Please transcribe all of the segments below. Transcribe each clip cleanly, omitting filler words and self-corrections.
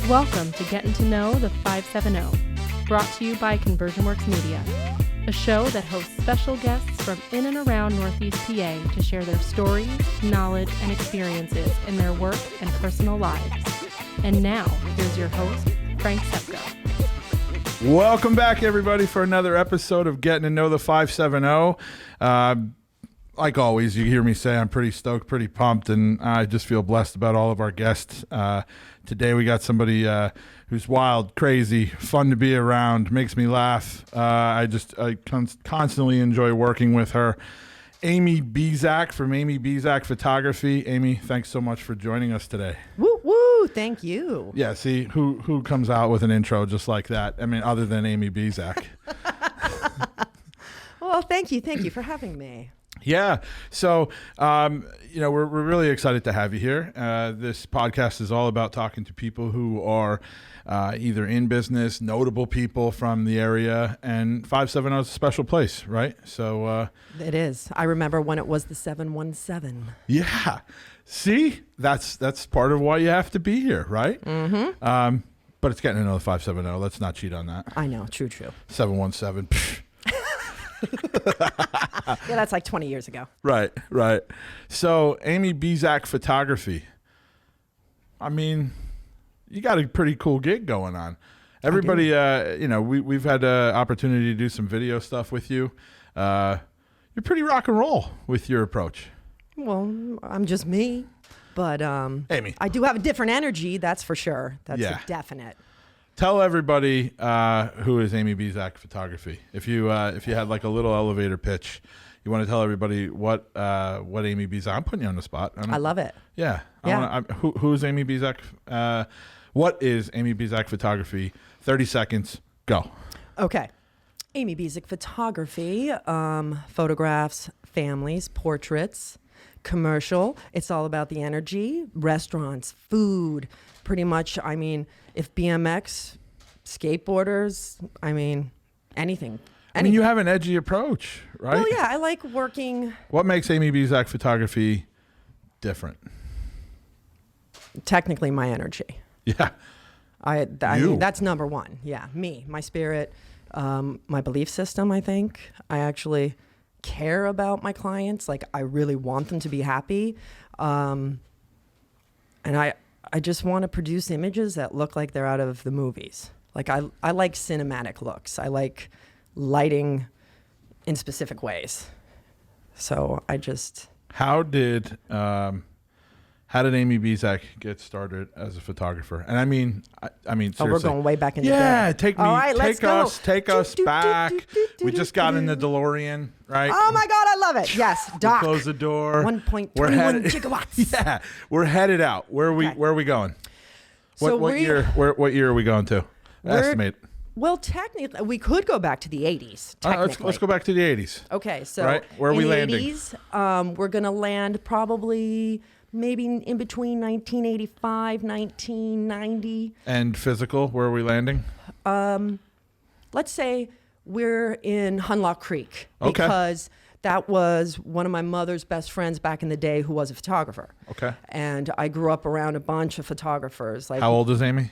Welcome to Gettin to Know the 570, brought to you by ConversionWorx Media, a show that hosts special guests from in and around Northeast PA to share their stories, knowledge, and experiences in their work and personal lives. And now, here's your host, Frank Sepko. Welcome back, everybody, for another episode of Gettin to Know the 570. Like always, you hear me say I'm pretty stoked, pretty pumped, and I just feel blessed about all of our guests. Today we got somebody who's wild, crazy, fun to be around, makes me laugh. I constantly enjoy working with her. Amy Bezek from Amy Bezek Photography. Amy, thanks so much for joining us today. Woo woo! Thank you. Yeah, see, who comes out with an intro just like that? I mean, other than Amy Bezek. Well, thank you for having me. Yeah. So, we're really excited to have you here. This podcast is all about talking to people who are either in business, notable people from the area, and 570 is a special place, right? So it is. I remember when it was the 717. Yeah. See, that's part of why you have to be here, right? Mm-hmm. But it's Getting to Know the 570. Let's not cheat on that. I know. True. 717. Yeah, that's like 20 years ago. Right. So, Amy Bezek Photography. I mean, you got a pretty cool gig going on. Everybody, we've had an opportunity to do some video stuff with you. You're pretty rock and roll with your approach. Well, I'm just me, but Amy, I do have a different energy. That's for sure. That's a definite. Tell everybody who is Amy Bezek Photography. If you had like a little elevator pitch, you want to tell everybody what Amy Bezek. I'm putting you on the spot. I love it. Yeah. Who is Amy Bezek? What is Amy Bezek Photography? 30 seconds. Go. Okay. Amy Bezek Photography photographs families, portraits, commercial. It's all about the energy, restaurants, food. Pretty much, I mean, if BMX, skateboarders, I mean, anything. I mean, you have an edgy approach, right? Well, yeah, I like working. What makes Amy Bezek Photography different? Technically, my energy. Yeah. I mean, that's number one. Yeah, me, my spirit, my belief system, I think. I actually care about my clients. Like, I really want them to be happy. And I just want to produce images that look like they're out of the movies. Like I like cinematic looks. I like lighting in specific ways. So I just... How did Amy Bezek get started as a photographer? And I mean, seriously. We're going way back in the day. Yeah, take us back. We just got in the DeLorean, right? Oh my God, I love it. Yes, Doc. Close the door. 1.21 gigawatts. Yeah, we're headed out. Where are we going? What year are we going to? Estimate. Well, technically, we could go back to the 80s. Let's go back to the 80s. Okay, so right? Where are we landing? 80s, we're going to land probably maybe in between 1985, 1990. And physical, where are we landing? Let's say we're in Hunlock Creek. Okay. Because that was one of my mother's best friends back in the day who was a photographer. Okay. And I grew up around a bunch of photographers. Like, how old is Amy?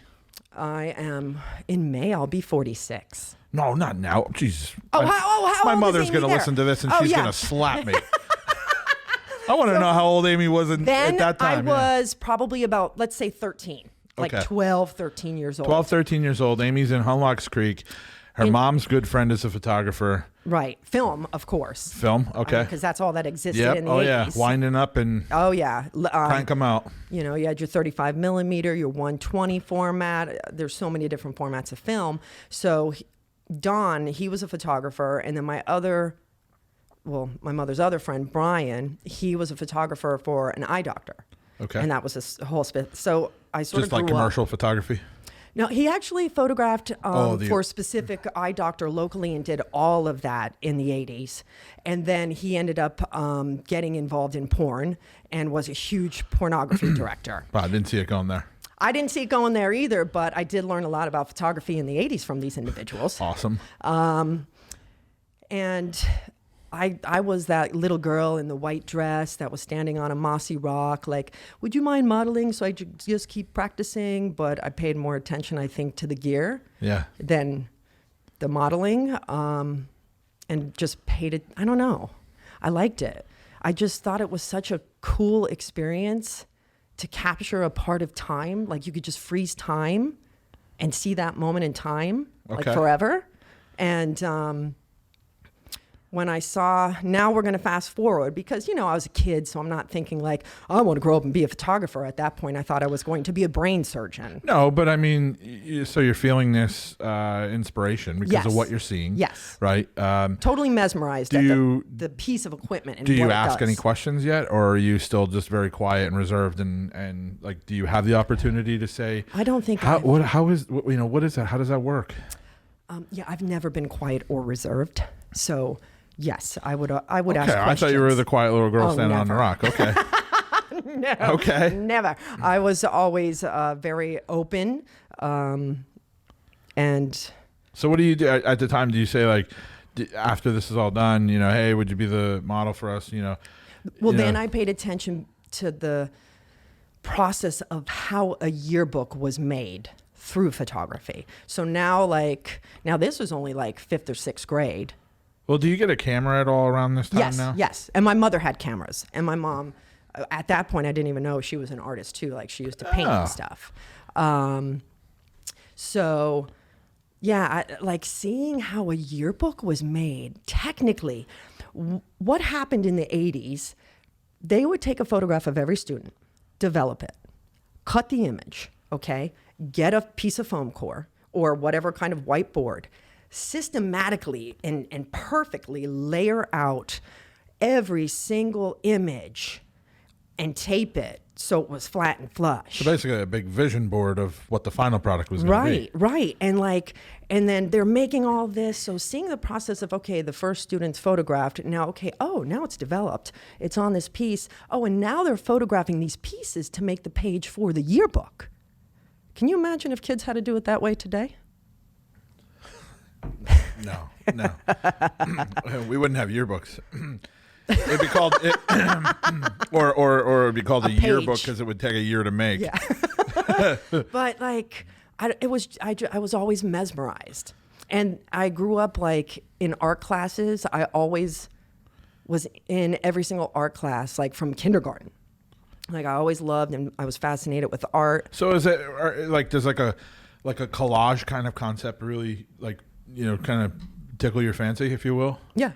I am, in May, I'll be 46. No, not now. Jesus. How my old mother's is Amy going to there? listen to this and she's going to slap me. I want to know how old Amy was at that time. I was probably about, let's say 13. Like 12, 13 years old. 12, 13 years old. Amy's in Hunlock Creek. Her mom's good friend is a photographer. Right. Film, of course. Film, okay. Because that's all that existed in the 80s. Oh, yeah. Winding up and crank them out. You know, you had your 35 millimeter, your 120 format. There's so many different formats of film. So Don, he was a photographer. And then my mother's other friend, Brian, he was a photographer for an eye doctor. Okay. And that was a whole so I sort of just like commercial photography? No, he actually photographed for a specific eye doctor locally and did all of that in the 80s. And then he ended up getting involved in porn and was a huge pornography director. Wow, I didn't see it going there. I didn't see it going there either, but I did learn a lot about photography in the 80s from these individuals. Awesome. And I was that little girl in the white dress that was standing on a mossy rock. Like, would you mind modeling? So I just keep practicing, but I paid more attention, I think, to the gear than the modeling, and just paid it. I don't know. I liked it. I just thought it was such a cool experience to capture a part of time. Like, you could just freeze time and see that moment in time, like forever. And when I saw, now we're going to fast forward, because, I was a kid, so I'm not thinking like, I want to grow up and be a photographer. At that point, I thought I was going to be a brain surgeon. No, but I mean, so you're feeling this inspiration because of what you're seeing. Yes. Right? Totally mesmerized at the piece of equipment. And do you ask any questions yet, or are you still just very quiet and reserved, and like, do you have the opportunity to say, I don't think what is that? How does that work? I've never been quiet or reserved. So yes, I would ask questions. I thought you were the quiet little girl standing on the rock. Okay. No. Okay. Never. I was always very open. And so what do you do at the time? Do you say, like, after this is all done, hey, would you be the model for us? Well, then I paid attention to the process of how a yearbook was made through photography. So now this was only like 5th or 6th grade. Well, do you get a camera at all around this time now? Yes. And my mother had cameras. And my mom, at that point, I didn't even know she was an artist too. Like, she used to paint and stuff. So, yeah, like seeing how a yearbook was made, technically, what happened in the 80s, they would take a photograph of every student, develop it, cut the image, okay, get a piece of foam core or whatever kind of whiteboard, systematically and perfectly layer out every single image and tape it so it was flat and flush. So basically a big vision board of what the final product was going to be. Right. And then they're making all this. So seeing the process of, okay, the first student's photographed. Now, now it's developed. It's on this piece. Oh, and now they're photographing these pieces to make the page for the yearbook. Can you imagine if kids had to do it that way today? No. We wouldn't have yearbooks. It'd be called or it'd be called a yearbook because it would take a year to make. Yeah. But like, I was always mesmerized, and I grew up like in art classes. I always was in every single art class, like from kindergarten. Like, I always loved and I was fascinated with art. So is it like, does like a collage kind of concept really, like, kind of tickle your fancy, if you will? Yeah.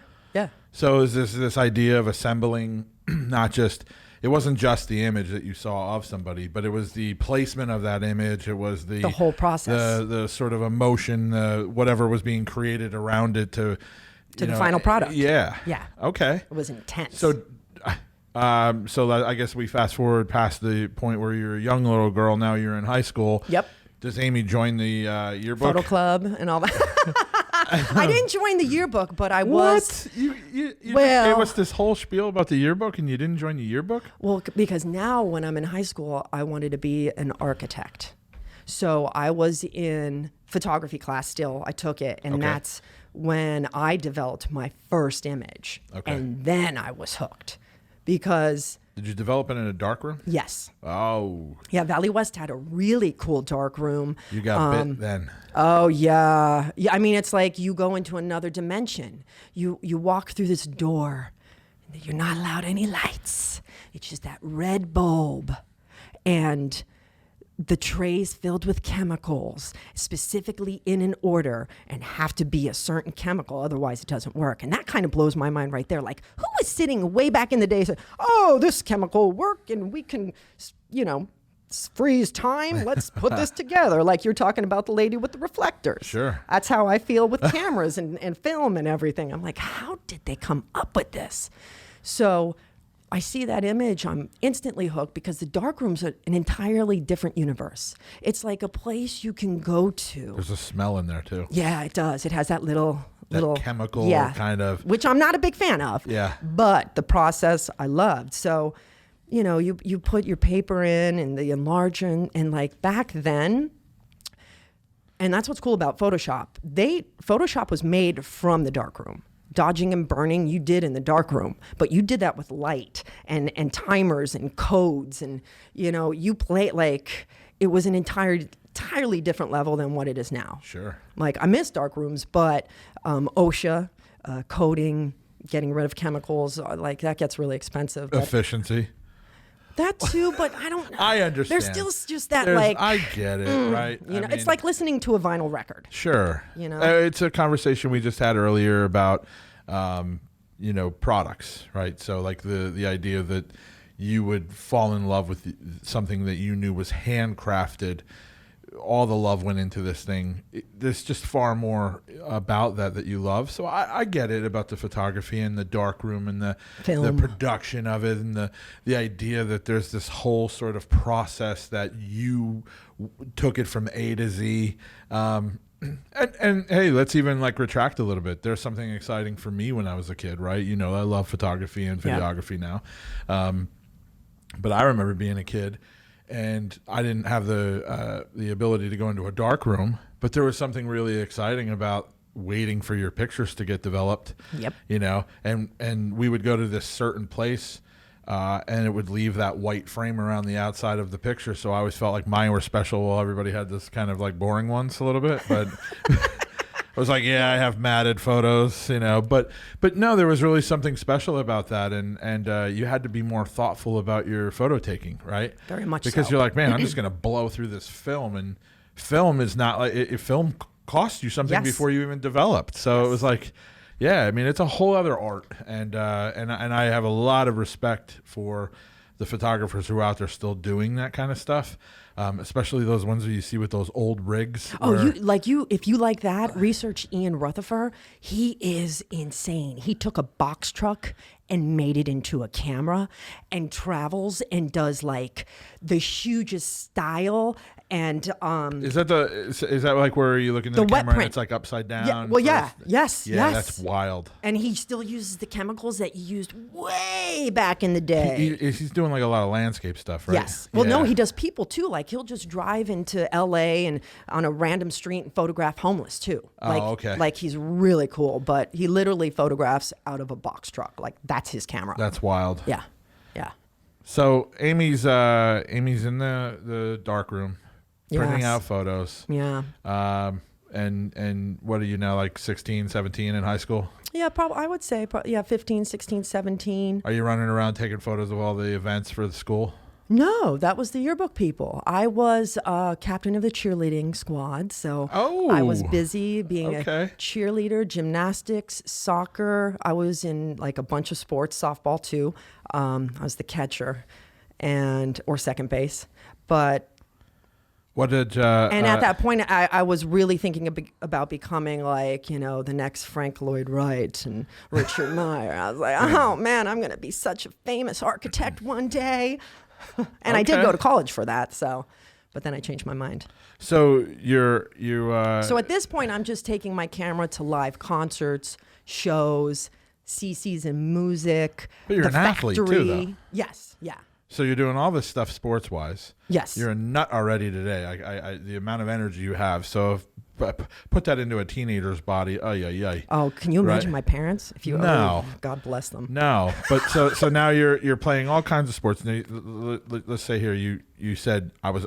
So is this idea of assembling, it wasn't just the image that you saw of somebody, but it was the placement of that image. It was the whole process, the sort of emotion, whatever was being created around it to the final product. Yeah. Okay. It was intense. So I guess we fast forward past the point where you're a young little girl. Now you're in high school. Yep. Does Amy join the yearbook? Photo club and all that. I didn't join the yearbook, but I was. What? You just gave us this whole spiel about the yearbook, and you didn't join the yearbook? Well, because now when I'm in high school, I wanted to be an architect. So I was in photography class still. I took it, and that's when I developed my first image. Okay. And then I was hooked because... Did you develop it in a dark room? Yes. Oh. Yeah, Valley West had a really cool dark room. You got bit then. Oh, yeah. I mean, it's like you go into another dimension. You walk through this door. You're not allowed any lights. It's just that red bulb. And the trays filled with chemicals, specifically in an order, and have to be a certain chemical, otherwise it doesn't work. And that kind of blows my mind right there. Like, who was sitting way back in the day saying, oh, this chemical will work and we can, freeze time. Let's put this together. Like you're talking about the lady with the reflectors. Sure. That's how I feel with cameras and film and everything. I'm like, how did they come up with this? So I see that image, I'm instantly hooked because the darkroom's an entirely different universe. It's like a place you can go to. There's a smell in there too. Yeah, it does. It has that little chemical kind of, which I'm not a big fan of. Yeah. But the process I loved. So, you put your paper in and the enlarger and like back then, and that's what's cool about Photoshop. Photoshop was made from the darkroom. dodging and burning you did in the dark room, but you did that with light and timers and codes, and you play like it was an entirely different level than what it is now. Sure. Like I miss dark rooms, but OSHA, coding, getting rid of chemicals, like that gets really expensive. Efficiency. That too, but I don't. I understand. There's still just that I get it, right? It's like listening to a vinyl record. Sure. It's a conversation we just had earlier about, products, right? So like the idea that you would fall in love with something that you knew was handcrafted. All the love went into this thing. There's just far more about that you love. So I get it about the photography and the darkroom and the production of it, and the idea that there's this whole sort of process that you took it from A to Z. And hey, let's even like retract a little bit. There's something exciting for me when I was a kid, right? I love photography and videography now. But I remember being a kid, and I didn't have the ability to go into a dark room, but there was something really exciting about waiting for your pictures to get developed. Yep. And we would go to this certain place, and it would leave that white frame around the outside of the picture. So I always felt like mine were special while everybody had this kind of like boring ones a little bit, but I was like, yeah, I have matted photos, but no, there was really something special about that. And you had to be more thoughtful about your photo taking, right? Very much because so. You're like, man, I'm just going to blow through this film, and film is not like film costs you something before you even developed. So It was like, yeah, I mean, it's a whole other art. And I have a lot of respect for the photographers who are out there still doing that kind of stuff. Especially those ones that you see with those old rigs. If you like that, research Ian Rutherford. He is insane. He took a box truck and made it into a camera and travels and does like the hugest style. And is that like where you look into the camera and it's like upside down? Yes. That's wild. And he still uses the chemicals that you used way back in the day. He's doing like a lot of landscape stuff, right? Yes. Well, no, he does people too. Like he'll just drive into LA and on a random street and photograph homeless too. Okay. Like he's really cool, but he literally photographs out of a box truck. Like that's his camera. That's wild. Yeah. So Amy's in the dark room. Printing out photos. Yeah. And what are you now, like 16, 17 in high school? Yeah, probably. I would say, 15, 16, 17. Are you running around taking photos of all the events for the school? No, that was the yearbook people. I was captain of the cheerleading squad, so I was busy being a cheerleader, gymnastics, soccer. I was in like a bunch of sports, softball too. I was the catcher or second base, but. What did and at that point, I was really thinking about becoming like the next Frank Lloyd Wright and Richard Meyer. I was like, oh man, I'm gonna be such a famous architect one day. And I did go to college for that, but then I changed my mind. So So at this point, I'm just taking my camera to live concerts, shows, CC's and music. But you're an athlete too, though. Yes, yeah. So you're doing all this stuff sports-wise. Yes. You're a nut already today. I the amount of energy you have. So put that into a teenager's body. Oh, can you imagine my parents? No. God bless them. No. But so now you're playing all kinds of sports. Let's say here you said I was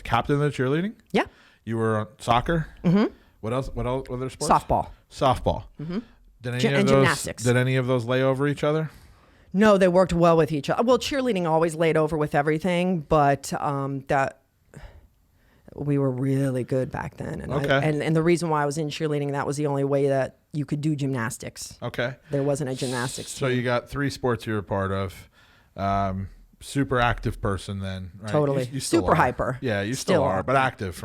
captain of the cheerleading. Yeah. You were on soccer. Mm-hmm. What else? What other sports? Softball. Mm-hmm. Gymnastics. Did any of those lay over each other? No, they worked well with each other. Well, cheerleading always laid over with everything, but that we were really good back then. And and the reason why I was in cheerleading, that was the only way that you could do gymnastics. Okay. There wasn't a gymnastics team. So you got 3 sports you were a part of. Super active person then, right? Totally. You still super are. Hyper. Yeah, you still are, but active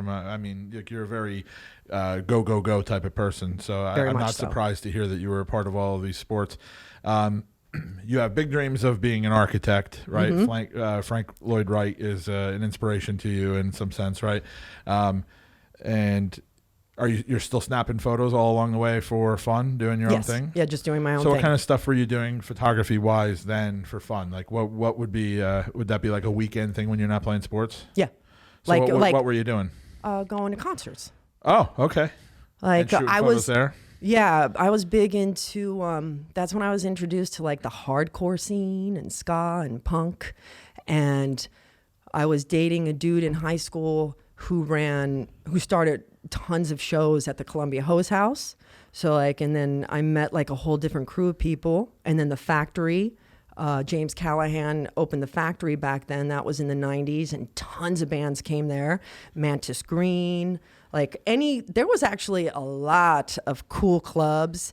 you're a very go type of person. So I'm not surprised to hear that you were a part of all of these sports. You have big dreams of being an architect, right? Mm-hmm. Frank Lloyd Wright is an inspiration to you in some sense, right? And you're still snapping photos all along the way for fun, doing your own thing? Yeah, just doing my own thing. So what kind of stuff were you doing photography-wise then for fun? Like what would be, would that be like a weekend thing when you're not playing sports? Yeah. So what were you doing? Going to concerts. Oh, okay. Like I was there. Yeah, I was big into, that's when I was introduced to like the hardcore scene and ska and punk. And I was dating a dude in high school who started tons of shows at the Columbia Hose House. So like, and then I met like a whole different crew of people. And then the Factory, James Callahan opened the Factory back then. That was in the 90s, and tons of bands came there. Mantis Green, there was actually a lot of cool clubs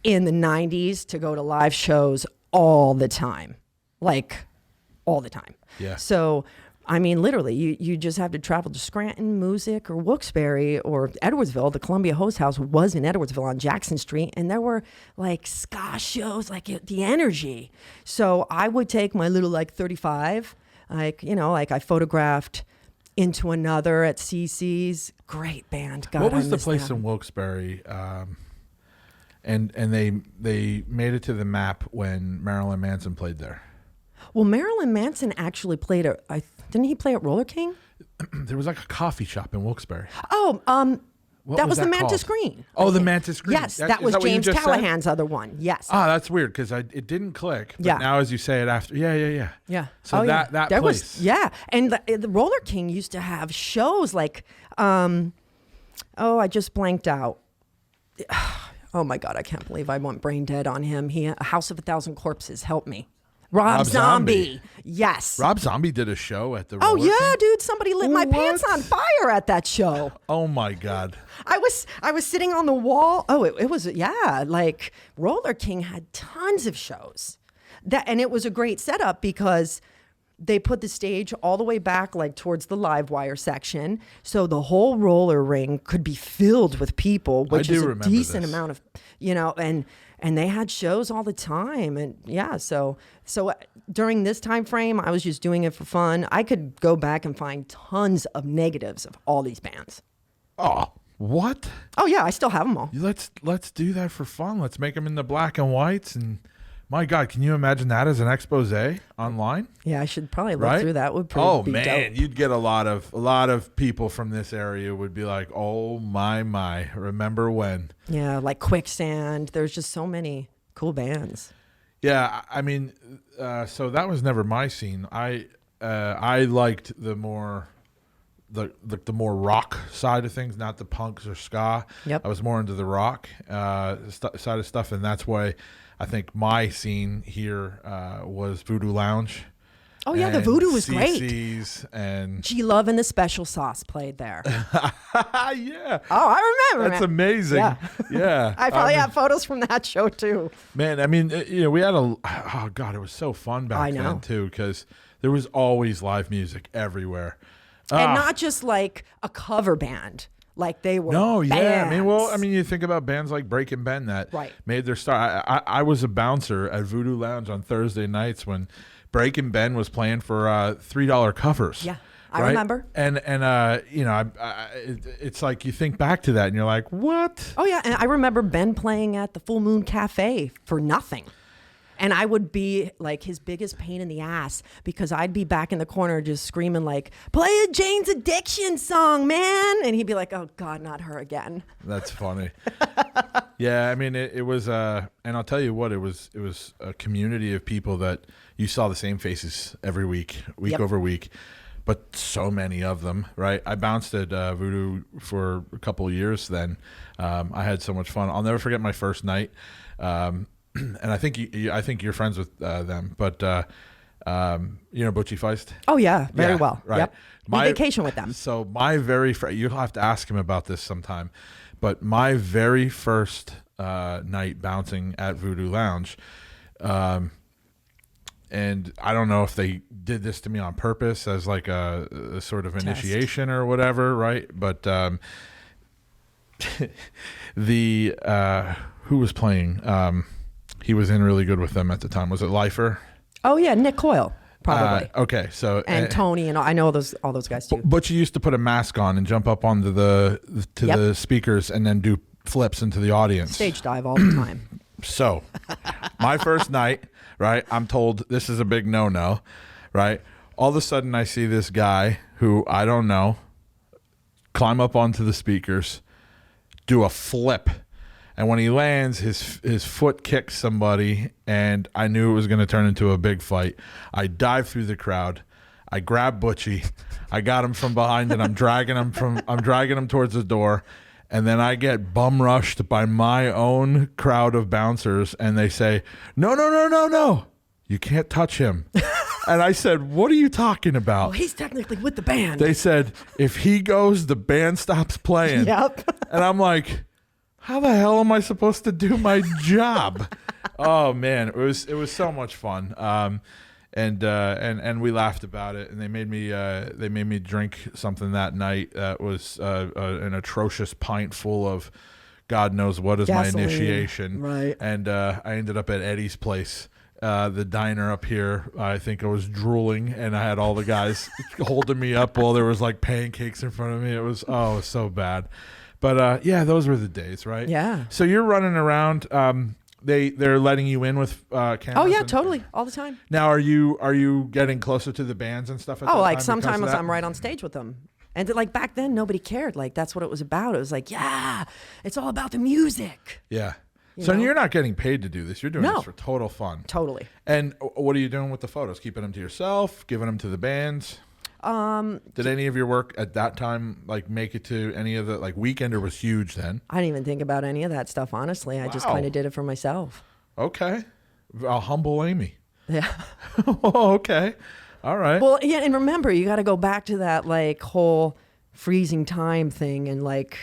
in the 90s to go to live shows all the time. Like all the time. Yeah. So, I mean, literally, you just have to travel to Scranton, Music, or Wilkes-Barre, or Edwardsville. The Columbia Hose House was in Edwardsville on Jackson Street, and there were like ska shows, like the energy. So I would take my little 35, I photographed Into Another at CC's. Great band. God, what was the miss place them. in Wilkes-Barre? And they made it to the map when Marilyn Manson played there. Well, Marilyn Manson actually played didn't he play at Roller King? There was like a coffee shop in Wilkes-Barre. Oh, that was the Mantis called? Green. Oh, the Mantis Green. Yes, that was James Callahan's other one. Yes. Ah, that's weird because it didn't click. But now as you say it after, yeah. So that there place. And the Roller King used to have shows like, I just blanked out. Oh my God, I can't believe I went brain dead on him. House of 1,000 Corpses, help me. Rob Zombie. Yes. Rob Zombie did a show at the Oh, Roller yeah, King? dude. Somebody lit my pants on fire at that show. Oh, my God. I was sitting on the wall. Oh, it was, like Roller King had tons of shows. And it was a great setup because they put the stage all the way back, like towards the live wire section. So the whole roller ring could be filled with people, which is a decent amount of, and they had shows all the time. And so during this time frame, I was just doing it for fun. I could go back and find tons of negatives of all these bands. Oh, what? Oh yeah, I still have them all. Let's do that for fun. Let's make them in the black and whites. And my God, can you imagine that as an expose online? Yeah, I should probably look through that. Would probably be dope. You'd get a lot of people from this area would be like, oh my, remember when? Yeah, like Quicksand. There's just so many cool bands. Yeah, I mean, so that was never my scene. I liked the more rock side of things, not the punks or ska. Yep. I was more into the rock side of stuff, and that's why I think my scene here was Voodoo Lounge. Oh yeah, the Voodoo was CC's great. And G Love and the Special Sauce played there. Yeah. Oh, I remember. That's amazing. Yeah. I probably have photos from that show too. Man, I mean, we had oh God, it was so fun back then too, because there was always live music everywhere. And not just like a cover band. Like they were bands. I mean, you think about bands like Breaking Ben that made their start. I was a bouncer at Voodoo Lounge on Thursday nights when Breaking Ben was playing for $3 covers. Yeah, I remember. And it's like you think back to that and you're like, what? Oh yeah, and I remember Ben playing at the Full Moon Cafe for nothing. And I would be like his biggest pain in the ass because I'd be back in the corner just screaming like, play a Jane's Addiction song, man. And he'd be like, oh God, not her again. That's funny. Yeah, I mean, it was, and I'll tell you what, it was a community of people that you saw the same faces every week over week, but so many of them, right? I bounced at Voodoo for a couple of years then. I had so much fun. I'll never forget my first night. And I think you're friends with them, but Butchie Feist. Oh yeah, very well. Right. Yep. My vacation with them. So my you'll have to ask him about this sometime, but my very first night bouncing at Voodoo Lounge, and I don't know if they did this to me on purpose as like a sort of initiation or whatever, right? But who was playing? He was in really good with them at the time. Was it Lifer? Oh yeah, Nick Coyle, probably. Okay, so and Tony, and I know all those guys too. But you used to put a mask on and jump up onto the speakers and then do flips into the audience. Stage dive all the time. So, my first night, right? I'm told this is a big no-no, right? All of a sudden, I see this guy who I don't know climb up onto the speakers, do a flip. And when he lands, his foot kicks somebody, and I knew it was going to turn into a big fight. I dive through the crowd. I grab Butchie. I got him from behind, and I'm dragging him towards the door. And then I get bum rushed by my own crowd of bouncers, and they say, no, you can't touch him. And I said, what are you talking about? Well, he's technically with the band. They said, if he goes, the band stops playing. Yep. And I'm like, how the hell am I supposed to do my job? Oh man, it was so much fun. And we laughed about it, and they made me drink something that night that was an atrocious pint full of God knows what is Gasoline. My initiation. Right. And I ended up at Eddie's place, the diner up here. I think I was drooling, and I had all the guys holding me up while there was like pancakes in front of me. It was so bad. But yeah, those were the days, right? Yeah. So you're running around. They're letting you in with cameras. Oh yeah, totally, all the time. Now, are you getting closer to the bands and stuff? At that Like time sometimes that? I'm right on stage with them, and like back then nobody cared. Like that's what it was about. It was like, yeah, it's all about the music. Yeah. You So know? you're not getting paid to do this. You're doing No. this for total fun. Totally. And what are you doing with the photos? Keeping them to yourself? Giving them to the bands? Did any of your work at that time like make it to any of the like Weekender was huge then? I didn't even think about any of that stuff. Honestly, I just Wow. kind of did it for myself. Okay. A humble Amy. Yeah. Oh, okay. All right. Well, yeah, and remember, you got to go back to that like whole freezing time thing, and like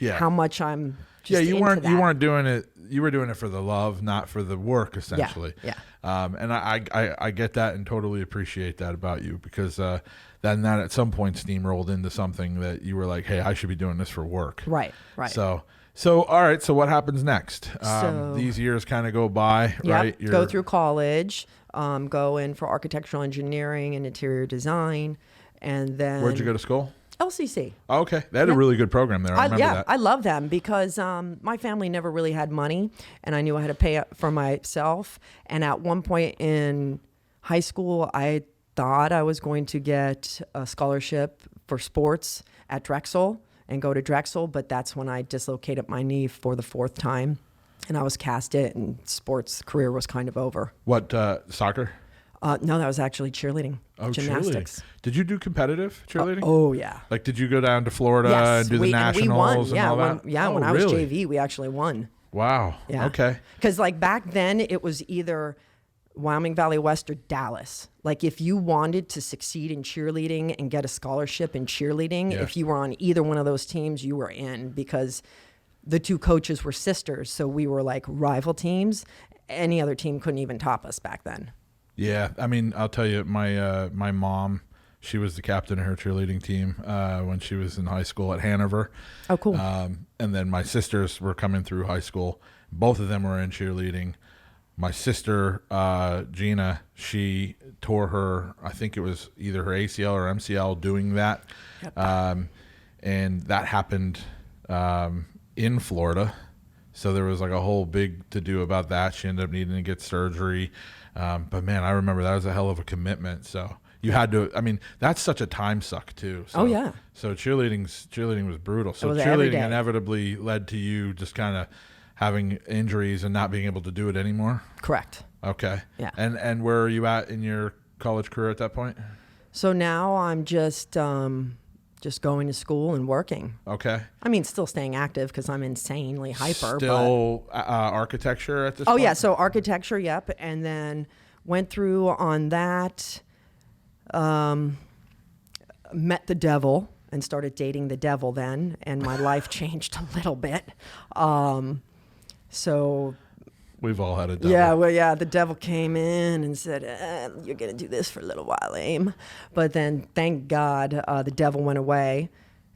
how much I'm. Just you into that. you weren't doing it. You were doing it for the love, not for the work, essentially. Yeah. And I get that and totally appreciate that about you, because then that at some point steamrolled into something that you were like, hey, I should be doing this for work. Right. So all right. So what happens next? So- These years kind of go by, right? Yep. Go through college, go in for architectural engineering and interior design, and then Where'd you go to school? LCC. Oh, okay. They had a really good program there. I remember that. I love them because my family never really had money, and I knew I had to pay up for myself. And at one point in high school, I thought I was going to get a scholarship for sports at Drexel and go to Drexel, but that's when I dislocated my knee for the 4th time, and I was cast it, and sports career was kind of over. What, soccer? No, that was actually cheerleading, gymnastics. Cheerleading. Did you do competitive cheerleading? Oh yeah. Like, did you go down to Florida Yes, and do the nationals we won. and Yeah, all that? when I was JV, we actually won. Wow. Yeah. Okay. Because like back then, it was either Wyoming Valley West or Dallas. Like if you wanted to succeed in cheerleading and get a scholarship in cheerleading, if you were on either one of those teams, you were in, because the 2 coaches were sisters. So we were like rival teams. Any other team couldn't even top us back then. Yeah, I mean, I'll tell you, my mom, she was the captain of her cheerleading team when she was in high school at Hanover. Oh, cool. And then my sisters were coming through high school. Both of them were in cheerleading. My sister, Gina, she tore her, I think it was either her ACL or MCL doing that. Yep. And that happened in Florida. So there was like a whole big to-do about that. She ended up needing to get surgery. But man, I remember that was a hell of a commitment. So you had to, I mean, that's such a time suck too. So, Oh, yeah. So cheerleading was brutal. So It was every cheerleading day. inevitably led to you just kind of having injuries and not being able to do it anymore. Correct. Okay. Yeah. And where are you at in your college career at that point? So now I'm just going to school and working. Okay. I mean, still staying active because I'm insanely hyper. Still architecture at this Oh point? yeah, so architecture, yep, and then went through on that. Met the devil and started dating the devil then, and my life changed a little bit. So We've all had a devil. yeah, the devil came in and said, you're going to do this for a little while, Aim. But then, thank God, the devil went away,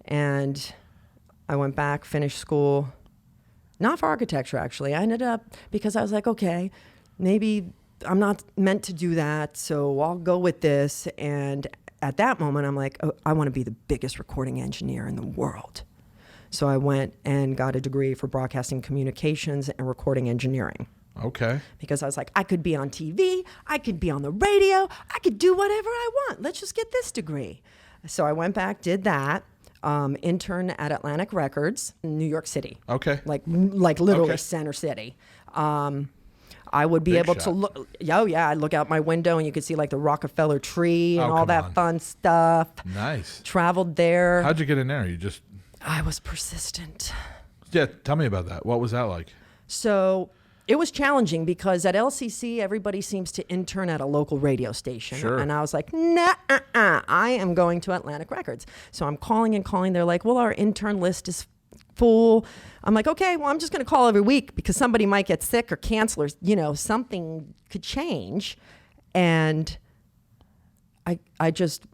and I went back, finished school. Not for architecture, actually. I ended up, because I was like, okay, maybe I'm not meant to do that, so I'll go with this. And at that moment, I'm like, oh, I want to be the biggest recording engineer in the world. So I went and got a degree for broadcasting communications and recording engineering. Okay. Because I was like, I could be on TV, I could be on the radio, I could do whatever I want. Let's just get this degree. So I went back, did that. intern at Atlantic Records in New York City. Okay. Like literally Okay. center city. I would be Big able shot. to look. Oh yeah, I'd look out my window and you could see like the Rockefeller tree and Oh, all come that on. fun stuff. Nice. Traveled there. How'd you get in there? You just, I was persistent. yeah, tell me about that. What was that like? So it was challenging because at LCC, everybody seems to intern at a local radio station. Sure. And I was like, nah, I am going to Atlantic Records. So I'm calling and calling. They're like, well, our intern list is full. I'm like, okay, well, I'm just going to call every week because somebody might get sick or cancel or, something could change. And I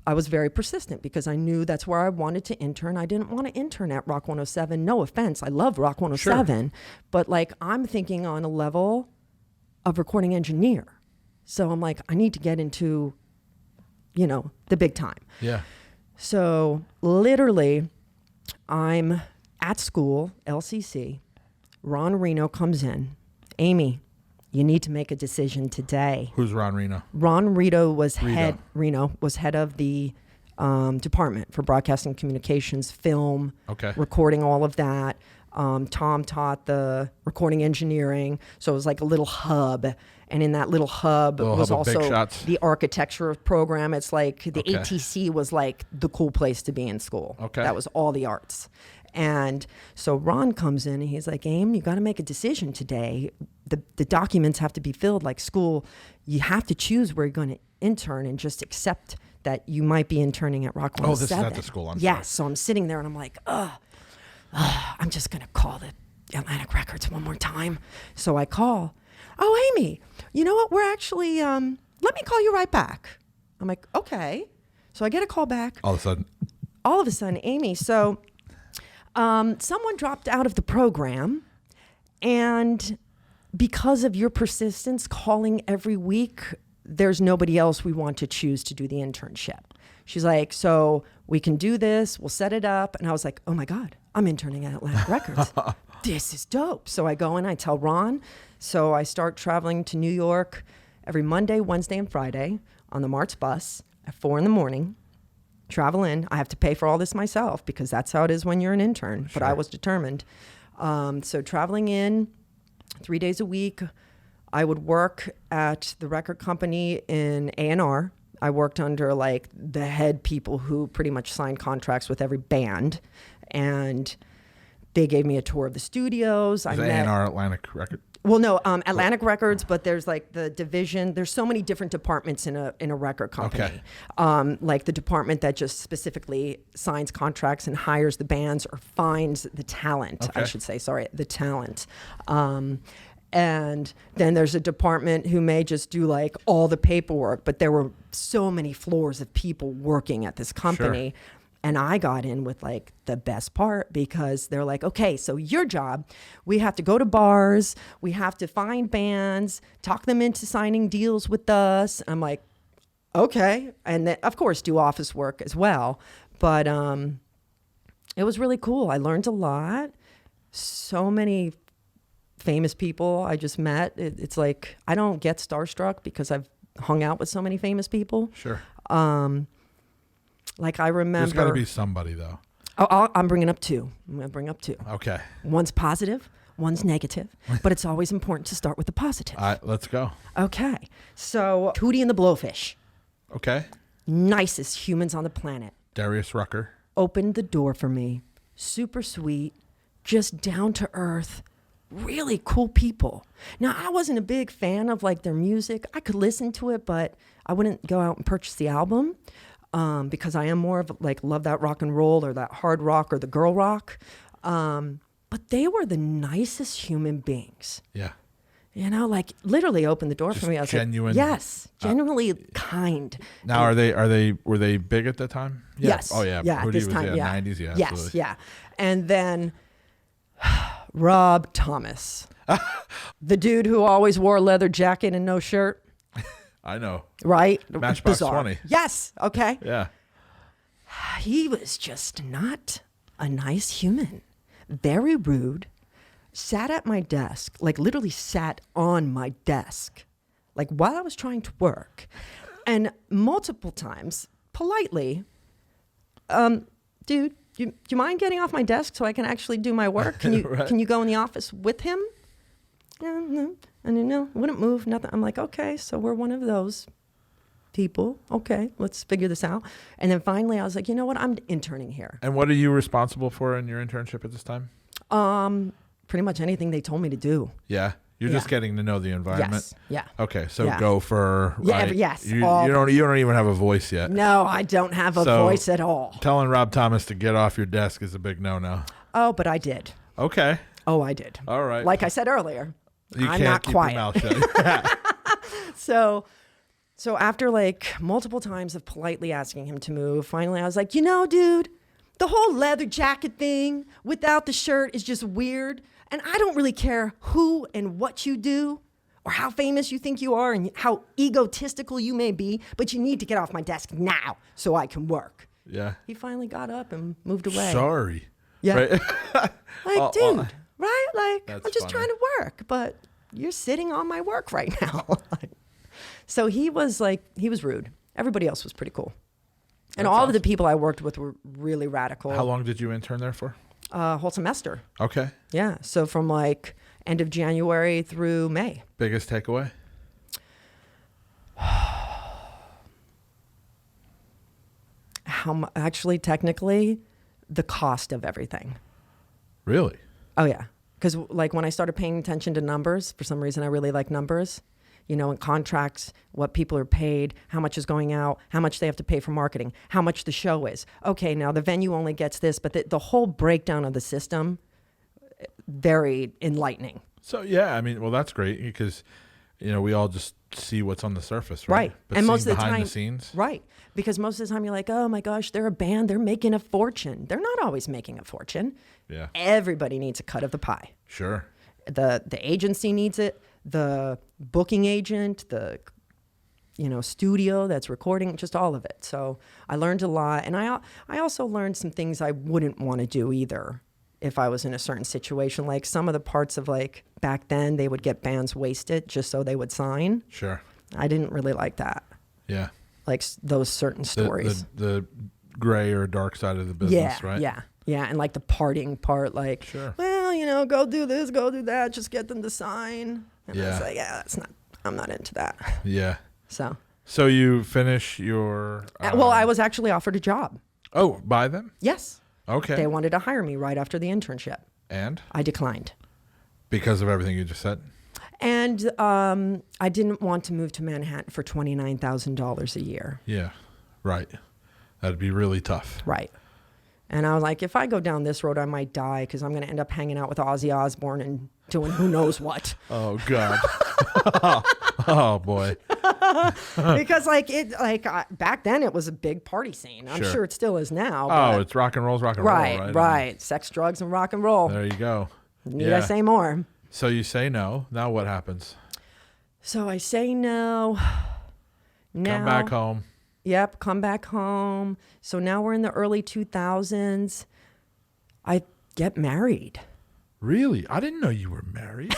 was very persistent because I knew that's where I wanted to intern. I didn't want to intern at Rock 107. No offense. I love Rock 107. Sure. But like, I'm thinking on a level of recording engineer. So I'm like, I need to get into, the big time. Yeah. So literally I'm at school, LCC. Ron Reno comes in. Amy, you need to make a decision today. Who's Ron Reno? Ron Reno was head of the department for broadcasting communications, film, recording, all of that. Tom taught the recording engineering, so it was like a little hub. And in that little hub was also the architecture program. It's like the ATC was like the cool place to be in school. Okay. That was all the arts. And so Ron comes in and he's like, Aim, you got to make a decision today. The documents have to be filled like school. You have to choose where you're going to intern and just accept that you might be interning at Rock 107. Oh, this is at the school. I'm sorry. So I'm sitting there and I'm like, I'm just going to call the Atlantic Records one more time. So I call. Oh, Amy, you know what? We're actually, let me call you right back. I'm like, okay. So I get a call back. All of a sudden, Amy, so someone dropped out of the program, and because of your persistence calling every week, there's nobody else we want to choose to do the internship. She's like, so we can do this, we'll set it up. And I was like, oh my God, I'm interning at Atlantic Records. This is dope. So I go and I tell Ron. So I start traveling to New York every Monday, Wednesday, and Friday on the March bus at 4 a.m. Travel in. I have to pay for all this myself because that's how it is when you're an intern. Sure. But I was determined. So traveling in 3 days a week, I would work at the record company in A&R. I worked under like the head people who pretty much signed contracts with every band, and they gave me a tour of the studios. Is A&R Atlantic Record? Well, no, Atlantic Records, but there's like the division. There's so many different departments in a record company. Okay. Like the department that just specifically signs contracts and hires the bands or finds the talent. Okay. I should say, sorry, the talent. And then there's a department who may just do like all the paperwork, but there were so many floors of people working at this company. Sure. And I got in with like the best part because they're like, okay, so your job, we have to go to bars, we have to find bands, talk them into signing deals with us. I'm like, okay. And then of course do office work as well. But it was really cool. I learned a lot. So many famous people I just met. It's like, I don't get starstruck because I've hung out with so many famous people. Sure. Like I remember. There's got to be somebody though. I'm bringing up two. I'm going to bring up two. Okay. One's positive, one's negative, but it's always important to start with the positive. All right, let's go. Okay. So Hootie and the Blowfish. Okay. Nicest humans on the planet. Darius Rucker. Opened the door for me. Super sweet, just down to earth. Really cool people. Now, I wasn't a big fan of like their music. I could listen to it, but I wouldn't go out and purchase the album because I am more of like love that rock and roll or that hard rock or the girl rock. But they were the nicest human beings. Yeah. You know, like literally opened the door Just for me. I was genuine. like, yes, genuinely kind. Now, were they big at that time? Yeah. Yes. Oh yeah. Yeah. Hootie At this was, time. Yeah. 90s. Yeah. Yes. Absolutely. Yeah. And then Rob Thomas, the dude who always wore a leather jacket and no shirt. I know. Right? Matchbox Bizarre. 20. Yes. Okay. Yeah. He was just not a nice human. Very rude. Sat at my desk, like literally sat on my desk, like while I was trying to work. And multiple times, politely, dude, do you mind getting off my desk so I can actually do my work? Can you Right. can you go in the office with him? Yeah, no. And no, wouldn't move, nothing. I'm like, okay, so we're one of those people. Okay, let's figure this out. And then finally I was like, you know what? I'm interning here. And what are you responsible for in your internship at this time? Pretty much anything they told me to do. Yeah. You're just getting to know the environment. Yes. Yeah. Okay, so Yeah. Gopher. Yeah, right? yes, You all- don't even have a voice yet. No, I don't have a So- voice at all. Telling Rob Thomas to get off your desk is a big no-no. Oh, but I did. Okay. Oh, I did. All right. Like I said earlier, you I'm can't not keep quiet. your mouth shut. So after like multiple times of politely asking him to move, finally I was like, you know, dude, the whole leather jacket thing without the shirt is just weird. And I don't really care who and what you do or how famous you think you are and how egotistical you may be, but you need to get off my desk now so I can work. Yeah. He finally got up and moved away. Sorry. Yeah. Right? Like, dude, right? Like, That's I'm just funny. trying to work, but you're sitting on my work right now. So he was rude. Everybody else was pretty cool. And That's all of the awesome. people I worked with were really radical. How long did you intern there for? Whole semester. Okay. Yeah. So from like end of January through May. Biggest takeaway? Actually, technically, the cost of everything. Really? Oh, yeah. Because like when I started paying attention to numbers, for some reason I really like numbers, you know, in contracts, what people are paid, how much is going out, how much they have to pay for marketing, how much the show is. Okay, now the venue only gets this, but the whole breakdown of the system, very enlightening. So, yeah, I mean, well, that's great because, you know, we all just see what's on the surface, right? Right. But And most seeing of the behind time, the scenes. right. Because most of the time you're like, oh my gosh, they're a band, they're making a fortune. They're not always making a fortune. Yeah. Everybody needs a cut of the pie. Sure. The agency needs it, the booking agent, the studio that's recording, just all of it. So I learned a lot, and I also learned some things I wouldn't want to do either if I was in a certain situation. Like some of the parts of like back then, they would get bands wasted just so they would sign. Sure. I didn't really like that. Yeah. Like those certain stories. The gray or dark side of the business, right? Yeah, and like the partying part, like, Sure. well, go do this, go do that, just get them to sign. And I was Yeah. like, I'm not into that. Yeah. So you finish your... well, I was actually offered a job. Oh, by them? Yes. Okay. They wanted to hire me right after the internship. And? I declined. Because of everything you just said? And I didn't want to move to Manhattan for $29,000 a year. Yeah. Right. That'd be really tough. Right. And I was like, if I go down this road, I might die because I'm going to end up hanging out with Ozzy Osbourne and doing who knows what. Oh, God. Oh, boy. Because back then it was a big party scene. I'm Sure. sure it still is now. Oh, but it's rock and roll, right. right? Sex, drugs, and rock and roll. There you go. Need I say more? So you say no. Now what happens? So I say no. Now, Come back home. Yep, come back home. So now we're in the early 2000s. I get married. Really? I didn't know you were married.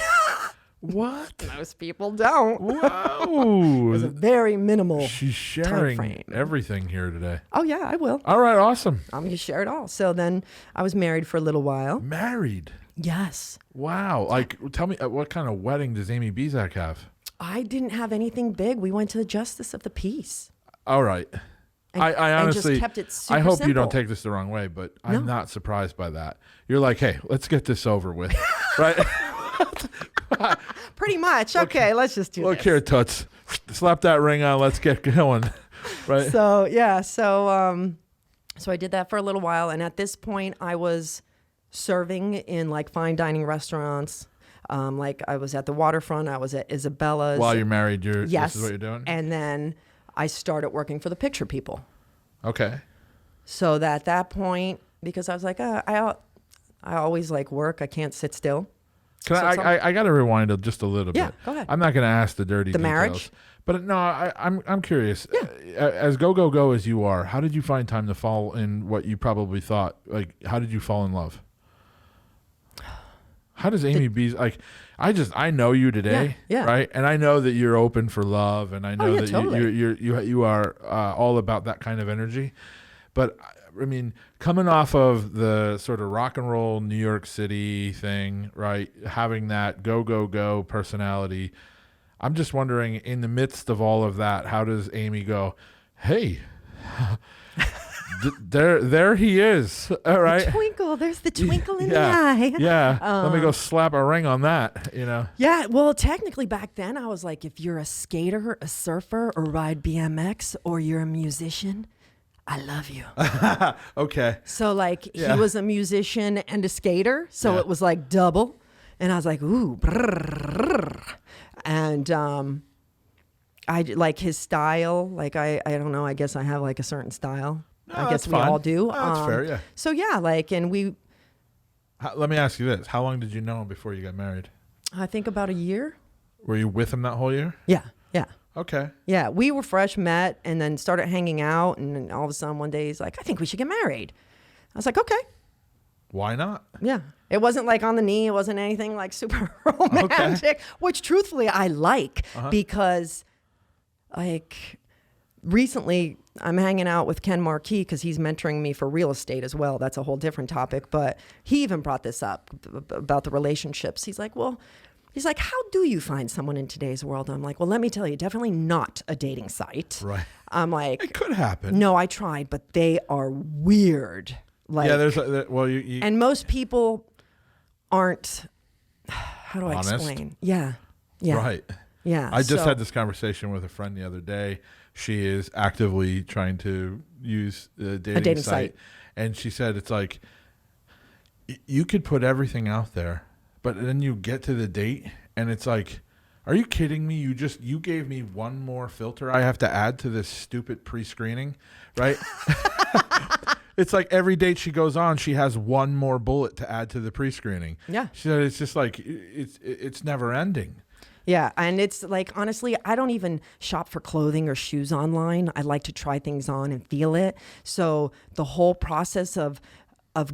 What? Most people don't. Wow. It's a very minimal. She's sharing timeframe. everything here today. Oh, yeah, I will. All right, awesome. I'm going to share it all. So then I was married for a little while. Married. Yes. Wow. Like, tell me, what kind of wedding does Amy Bezek have? I didn't have anything big. We went to the Justice of the Peace. All right. And, I honestly, and just kept it super I hope you don't simple. take this the wrong way, but No. I'm not surprised by that. You're like, hey, let's get this over with, right? Pretty much. Okay, let's just do Look this. here, Toots. Slap that ring on. Let's get going, right? So yeah, so I did that for a little while, and at this point, I was serving in like fine dining restaurants. Like I was at the Waterfront. I was at Isabella's. While you're married, yes, this is what you're doing? And then I started working for the picture people. Okay. So that at that point, because I was like, I always like work. I can't sit still. I got to rewind it just a little Yeah, bit. go ahead. I'm not going to ask the dirty The details. marriage? But no, I'm curious. Yeah. As go as you are, how did you find time to fall in what you probably thought? Like, how did you fall in love? How does Amy B's like? I know you today, Yeah. right? And I know that you're open for love, and I know yeah, that totally. you are all about that kind of energy. But I mean, coming off of the sort of rock and roll New York City thing, right? Having that go personality, I'm just wondering, in the midst of all of that, how does Amy go, hey, there he is, all right? The twinkle, there's the twinkle in the eye. Yeah, let me go slap a ring on that, Yeah, well, technically back then I was like, if you're a skater, a surfer, or ride BMX, or you're a musician, I love you. Okay. So like he was a musician and a skater, so it was like double. And I was like, ooh, brrr. And I like his style. Like I don't know, I guess I have like a certain style. No, I guess we fine. all do. That's fair, yeah. So yeah, like, and let me ask you this. How long did you know him before you got married? I think about a year. Were you with him that whole year? Yeah. Okay. Yeah, we were fresh, met, and then started hanging out. And then all of a sudden one day he's like, I think we should get married. I was like, okay. Why not? Yeah. It wasn't like on the knee. It wasn't anything like super romantic, which truthfully I like because like recently I'm hanging out with Ken Marquis because he's mentoring me for real estate as well. That's a whole different topic. But he even brought this up about the relationships. He's like, how do you find someone in today's world? I'm like, well, let me tell you, definitely not a dating site. Right. I'm like, it could happen. No, I tried, but they are weird. Like, you and most people aren't. How do I honest? Explain? Yeah. Right. Yeah. I just had this conversation with a friend the other day. She is actively trying to use a dating site, and she said it's like you could put everything out there, but then you get to the date, and it's like, are you kidding me? You gave me one more filter I have to add to this stupid pre-screening, right? It's like every date she goes on, she has one more bullet to add to the pre-screening. Yeah. She said it's just like it's never ending. Yeah, and it's like, honestly, I don't even shop for clothing or shoes online. I like to try things on and feel it. So the whole process of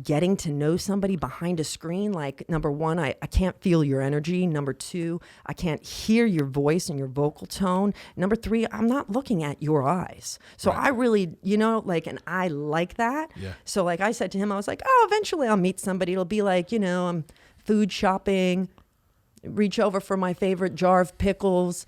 getting to know somebody behind a screen, like, number one, I can't feel your energy. Number two, I can't hear your voice and your vocal tone. Number three, I'm not looking at your eyes. So I really, and I like that. Yeah. So like I said to him, I was like, oh, eventually I'll meet somebody. It'll be like, I'm food shopping, reach over for my favorite jar of pickles.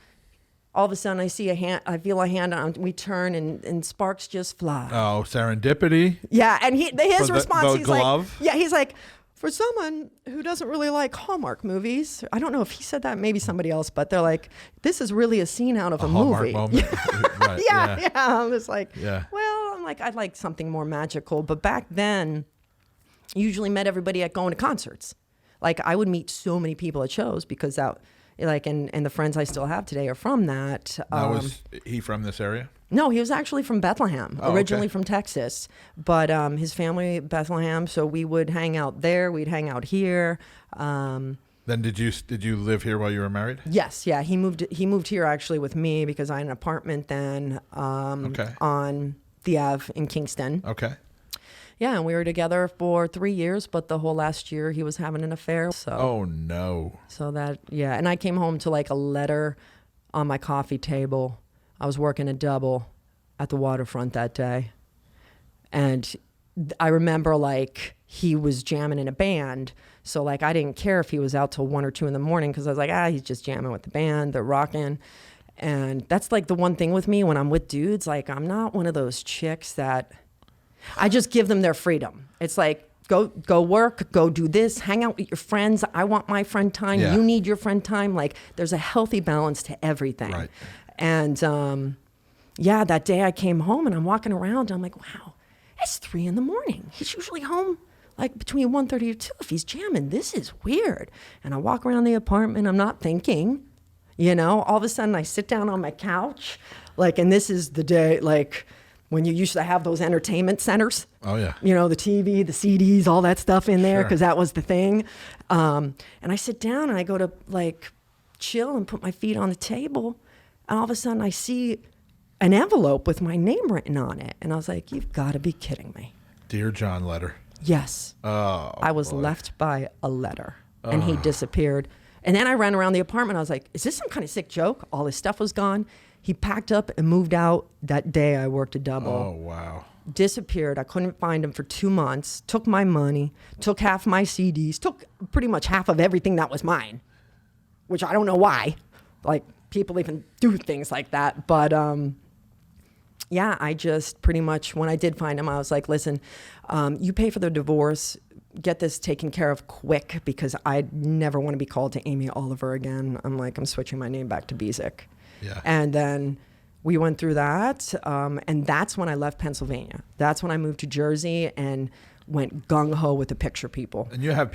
All of a sudden I see a hand, I feel a hand on, we turn and sparks just fly. Oh, serendipity. Yeah. And his response, he's glove? like, he's like, for someone who doesn't really like Hallmark movies, I don't know if he said that, maybe somebody else, but they're like, this is really a scene out of a Hallmark movie. Moment. Right, yeah. I was like, yeah. Well, I'm like, I'd like something more magical. But back then, usually met everybody at going to concerts. Like I would meet so many people at shows because that, like, and the friends I still have today are from that. Was he from this area? No, he was actually from Bethlehem, originally from Texas, but his family Bethlehem. So we would hang out there. We'd hang out here. Then did you live here while you were married? Yes, yeah. He moved here actually with me because I had an apartment then on the Ave in Kingston. Okay. Yeah, and we were together for 3 years, but the whole last year he was having an affair. So. Oh no. So and I came home to like a letter on my coffee table. I was working a double at the waterfront that day. And I remember like he was jamming in a band. So like I didn't care if he was out till 1 or 2 in the morning because I was like, he's just jamming with the band, they're rocking. And that's like the one thing with me when I'm with dudes, like I'm not one of those chicks that I just give them their freedom. It's like, go work, go do this, hang out with your friends. I want my friend time. Yeah. You need your friend time. Like there's a healthy balance to everything. Right. And that day I came home and I'm walking around and I'm like, wow, it's 3 a.m. He's usually home like between 1:30 or 2 if he's jamming. This is weird. And I walk around the apartment. I'm not thinking, all of a sudden I sit down on my couch, like, and this is the day, like, when you used to have those entertainment centers. Oh, yeah. The TV, the CDs, all that stuff in there, Sure. because that was the thing. And I sit down and I go to, like, chill and put my feet on the table. And all of a sudden I see an envelope with my name written on it. And I was like, you've got to be kidding me. Dear John letter. Yes. Oh, I was left by a letter. And he disappeared. And then I ran around the apartment. I was like, is this some kind of sick joke? All his stuff was gone. He packed up and moved out that day I worked a double. Oh, wow. Disappeared. I couldn't find him for 2 months. Took my money, took half my CDs, took pretty much half of everything that was mine, which I don't know why. Like, people even do things like that. But yeah, I just pretty much, when I did find him, I was like, listen, you pay for the divorce, get this taken care of quick, because I never want to be called to Amy Oliver again. I'm like, I'm switching my name back to Bezek. Yeah. And then we went through that, and that's when I left Pennsylvania. That's when I moved to Jersey and went gung-ho with the picture people. And you have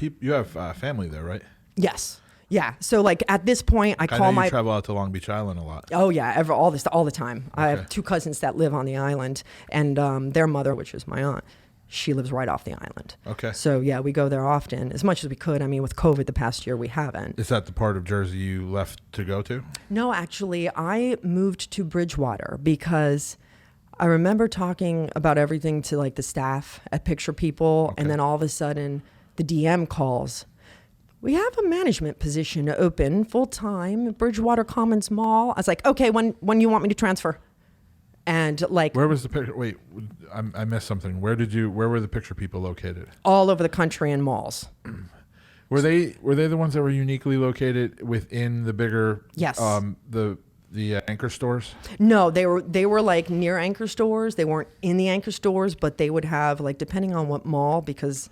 family there, right? Yes. Yeah. So like at this point, I call know you travel out to Long Beach Island a lot. Oh yeah, all the time. Okay. I have 2 cousins that live on the island, and their mother, which is my aunt, she lives right off the island. Okay. So yeah, we go there often, as much as we could. I mean, with COVID the past year, we haven't. Is that the part of Jersey you left to go to? No, actually, I moved to Bridgewater because I remember talking about everything to like the staff at Picture People, and then all of a sudden the DM calls. We have a management position open full-time at Bridgewater Commons Mall. I was like, okay, when you want me to transfer? And like, where was the picture? Wait, I missed something. Where were the Picture People located? All over the country in malls. Were they the ones that were uniquely located within the bigger? Yes. The anchor stores? No, they were like near anchor stores. They weren't in the anchor stores, but they would have, like, depending on what mall, because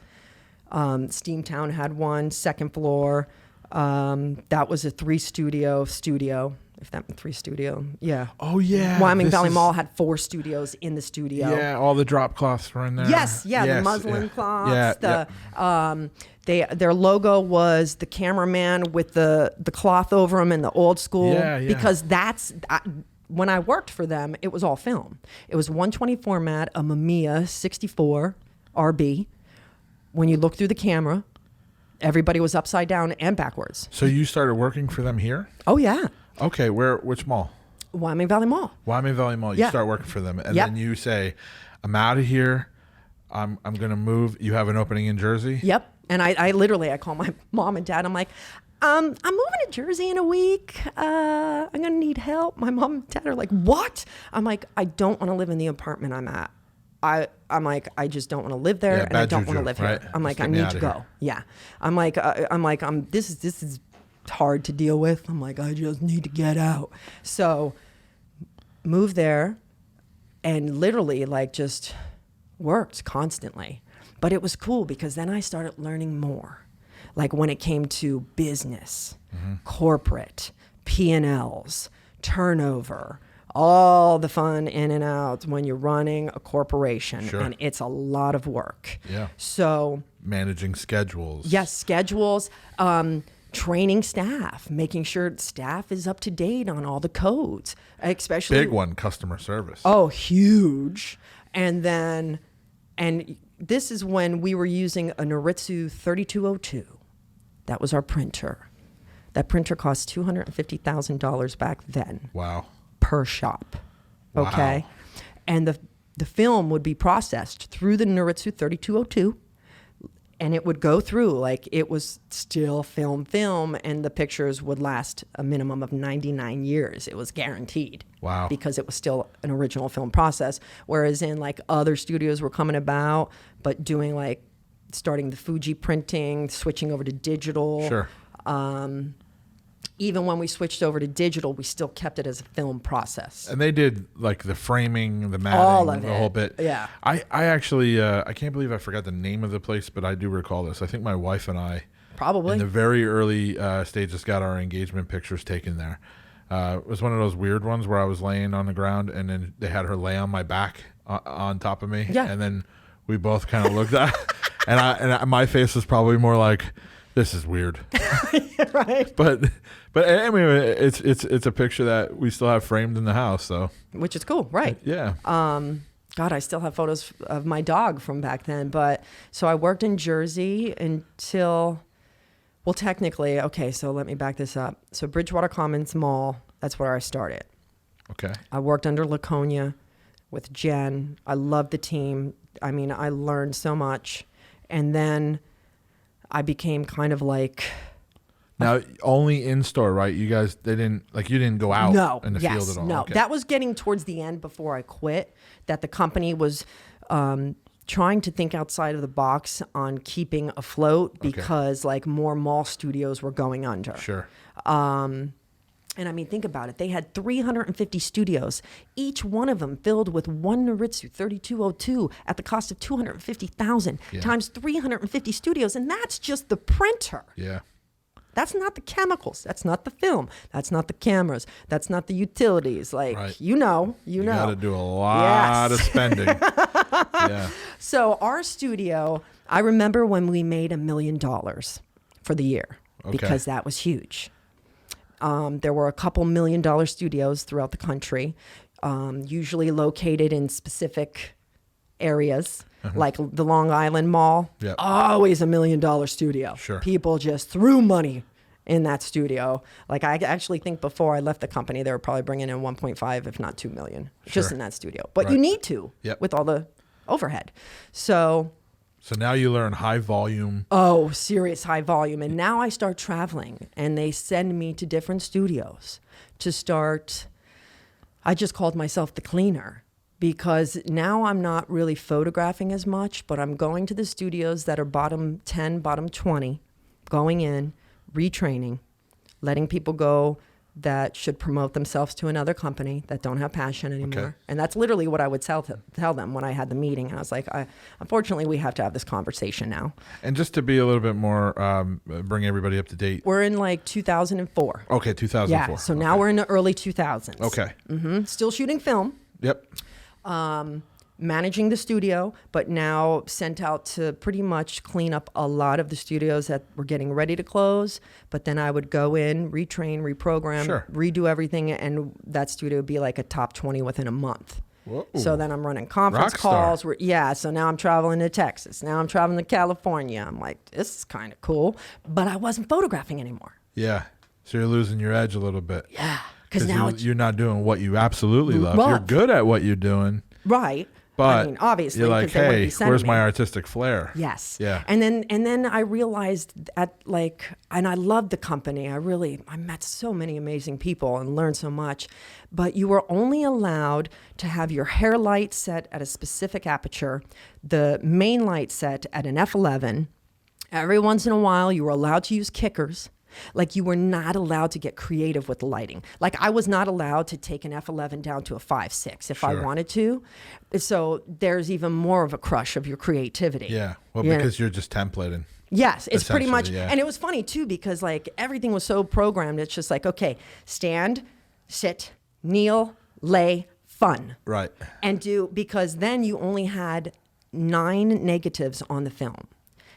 Steamtown had one, second floor. That was a 3-studio studio. If that meant 3 studio, yeah. Oh yeah. Wyoming Valley Mall had 4 studios in the studio. Yeah, all the drop cloths were in there. Yes, the muslin cloths. Their logo was the cameraman with the cloth over him in the old school. Yeah. Because when I worked for them, it was all film. It was 120 format, a Mamiya 64 RB. When you look through the camera, everybody was upside down and backwards. So you started working for them here? Oh yeah. Okay, which mall? Wyoming Valley Mall. Wyoming Valley Mall. You start working for them, and then you say, "I'm out of here. I'm going to move." You have an opening in Jersey. Yep. And I literally call my mom and dad. I'm like, I'm moving to Jersey in a week. I'm going to need help. My mom and dad are like, what? I'm like, I don't want to live in the apartment I'm at. I'm like, I just don't want to live there, and I don't want to live here. I'm like, I need to go. Yeah. I'm like, this is hard to deal with. I'm like, I just need to get out. So moved there and literally like just worked constantly. But it was cool because then I started learning more. Like when it came to business, corporate, P&Ls, turnover, all the fun in and out when you're running a corporation. Sure. And it's a lot of work. Yeah. So managing schedules. Yes, schedules, training staff, making sure staff is up to date on all the codes, especially big one, customer service. Oh, huge. And this is when we were using a Noritsu 3202. That was our printer. That printer cost $250,000 back then. Wow. Per shop. Okay. Wow. And the film would be processed through the Noritsu 3202, and it would go through like it was still film, and the pictures would last a minimum of 99 years. It was guaranteed. Wow. Because it was still an original film process. Whereas in like other studios were coming about, but doing like starting the Fuji printing, switching over to digital. Sure. Even when we switched over to digital, we still kept it as a film process. And they did like the framing, the matting, all of the whole bit. Yeah. I actually, I can't believe I forgot the name of the place, but I do recall this. I think my wife and I, probably in the very early stages, got our engagement pictures taken there. It was one of those weird ones where I was laying on the ground and then they had her lay on my back on top of me. Yeah. And then we both kind of looked at and my face was probably more like, this is weird. Right. But anyway, it's a picture that we still have framed in the house, so which is cool, right? Yeah. God, I still have photos of my dog from back then. But so I worked in Jersey until, well, technically, okay. So let me back this up. So Bridgewater Commons Mall, that's where I started. Okay. I worked under Laconia with Jen. I loved the team. I mean, I learned so much, and then I became kind of like Now, only in store, right? You guys, you didn't go out in the field at all. No, Okay. that was getting towards the end before I quit, that the company was trying to think outside of the box on keeping afloat because like more mall studios were going under. Sure. And I mean, think about it. They had 350 studios, each one of them filled with one Noritsu 3202 at the cost of $250,000 times 350 studios. And that's just the printer. Yeah. That's not the chemicals. That's not the film. That's not the cameras. That's not the utilities. Like, right. You know. You got to do a lot of spending. Yeah. So our studio, I remember when we made $1 million for the year because that was huge. There were a couple $1 million studios throughout the country, usually located in specific areas, like the Long Island Mall. Yep. Always $1 million studio. Sure. People just threw money in that studio. Like I actually think before I left the company, they were probably bringing in 1.5, if not 2 million, just in that studio. But you need to with all the overhead. So now you learn high volume. Oh, serious high volume. And now I start traveling and they send me to different studios to start. I just called myself the cleaner because now I'm not really photographing as much, but I'm going to the studios that are bottom 10, bottom 20, going in, retraining, letting people go that should promote themselves to another company that don't have passion anymore. Okay. And that's literally what I would tell them when I had the meeting. And I was like, unfortunately, we have to have this conversation now. And just to be a little bit more, bring everybody up to date. We're in like 2004. Okay, 2004. Yeah, so now we're in the early 2000s. Okay. Still shooting film. Yep. Managing the studio, but now sent out to pretty much clean up a lot of the studios that were getting ready to close. But then I would go in, retrain, reprogram, redo everything, and that studio would be like a top 20 within a month. Whoa. So then I'm running conference calls. So now I'm traveling to Texas. Now I'm traveling to California. I'm like, this is kind of cool. But I wasn't photographing anymore. Yeah. So you're losing your edge a little bit. Yeah. Because now you're not doing what you absolutely love. You're good at what you're doing. Right. But I mean, obviously, you're like, hey, where's my artistic flair? Yes. Yeah. And then I realized and I loved the company. I met so many amazing people and learned so much. But you were only allowed to have your hair light set at a specific aperture, the main light set at an f11. Every once in a while, you were allowed to use kickers. Like you were not allowed to get creative with the lighting. Like I was not allowed to take an f11 down to a 5.6 if I wanted to. So there's even more of a crush of your creativity. Yeah. Well, because you're just templating. Yes, it's pretty much. Yeah. And it was funny too because like everything was so programmed. It's just like, okay, stand, sit, kneel, lay, fun. Right. And because then you only had 9 negatives on the film.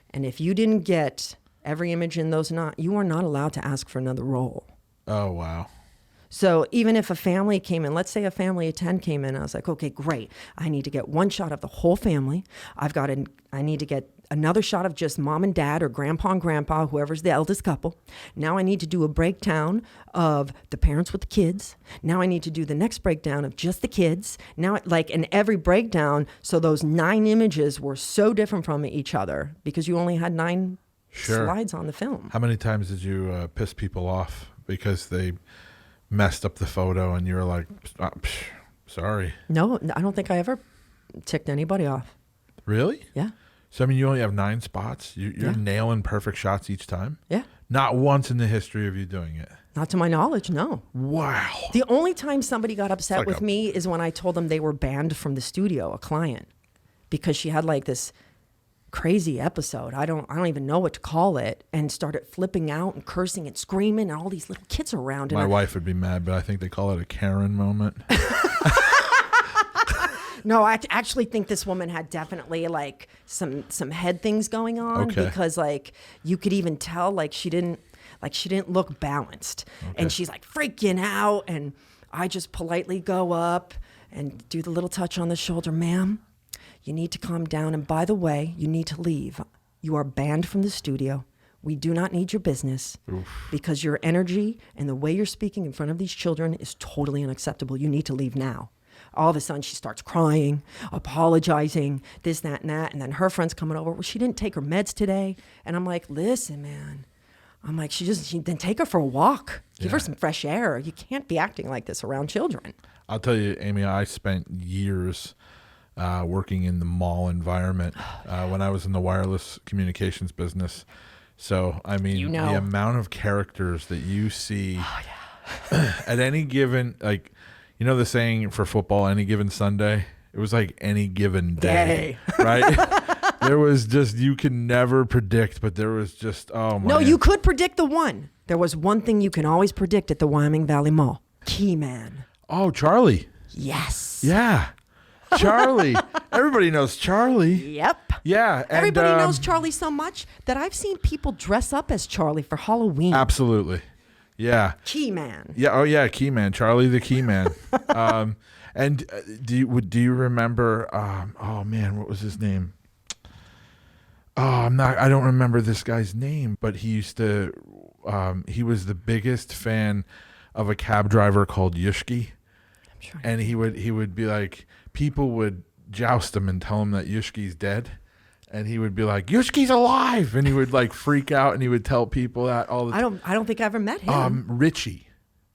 And if you didn't get every image in those, you are not allowed to ask for another roll. Oh, wow. So even if a family came in, let's say a family of 10 came in, I was like, okay, great. I need to get one shot of the whole family. I need to get another shot of just mom and dad or grandpa and grandpa, whoever's the eldest couple. Now I need to do a breakdown of the parents with the kids. Now I need to do the next breakdown of just the kids. Now, in every breakdown, so those 9 images were so different from each other because you only had 9 slides on the film. How many times did you piss people off because they messed up the photo and you were like, sorry? No, I don't think I ever ticked anybody off. Really? Yeah. So, I mean, you only have 9 spots? You're nailing perfect shots each time? Yeah. Not once in the history of you doing it? Not to my knowledge, no. Wow. The only time somebody got upset with me is when I told them they were banned from the studio, a client, because she had this crazy episode. I don't even know what to call it, and started flipping out and cursing and screaming and all these little kids around. My wife would be mad, but I think they call it a Karen moment. No, I actually think this woman had definitely some head things going on because you could even tell she didn't look balanced, and she's freaking out, and I just politely go up and do the little touch on the shoulder, ma'am. You need to calm down. And by the way, you need to leave. You are banned from the studio. We do not need your business because your energy and the way you're speaking in front of these children is totally unacceptable. You need to leave now. All of a sudden, she starts crying, apologizing, this, that, and that. And then her friend's coming over. Well, she didn't take her meds today. And I'm like, listen, man, I'm like, then take her for a walk. Give her some fresh air. You can't be acting like this around children. I'll tell you, Amy, I spent years working in the mall environment when I was in the wireless communications business. So, I mean, the amount of characters that you see at any given, like, you know the saying for football, any given Sunday? It was like any given day. Right? There was just, you can never predict, but there was just, oh my. No, you could predict the one. There was one thing you can always predict at the Wyoming Valley Mall. Key man. Oh, Charlie. Yes. Yeah. Charlie. Everybody knows Charlie. Yep. Yeah. And, everybody knows Charlie so much that I've seen people dress up as Charlie for Halloween. Absolutely. Yeah. Key man. Yeah. Oh, yeah. Key man. Charlie the key man. And do you remember, oh man, what was his name? Oh, I don't remember this guy's name, but he used to, he was the biggest fan of a cab driver called Yushki. I'm sure. And he would be like, people would joust him and tell him that Yushki's dead. And he would be like, Yushki's alive. And he would like freak out and he would tell people that all the time. I don't think I ever met him. Richie.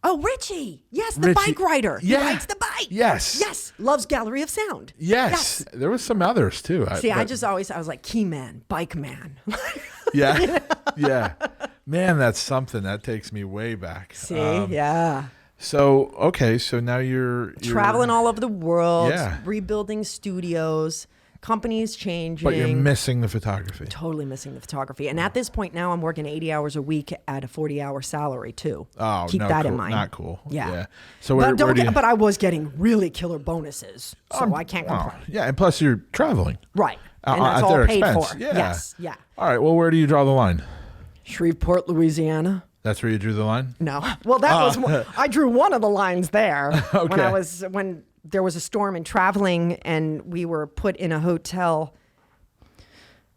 Oh, Richie. Yes, the bike rider. Yeah. He rides the bike. Yes. Yes. Loves Gallery of Sound. Yes. There was some others too. I was like, key man, bike man. Yeah. Yeah. Man, that's something. That takes me way back. See? Yeah. So, okay. So now you're traveling all over the world, rebuilding studios. Companies changing. But you're missing the photography. Totally missing the photography. And at this point now, I'm working 80 hours a week at a 40-hour salary too. Oh, keep that in mind. Not cool. Yeah. So but I was getting really killer bonuses, so I can't complain. Yeah, and plus you're traveling. Right. And that's all paid for. Yeah. Yes. Yeah. All right. Well, where do you draw the line? Shreveport, Louisiana. That's where you drew the line? No. Well, that was I drew one of the lines there Okay. when there was a storm and traveling, and we were put in a hotel.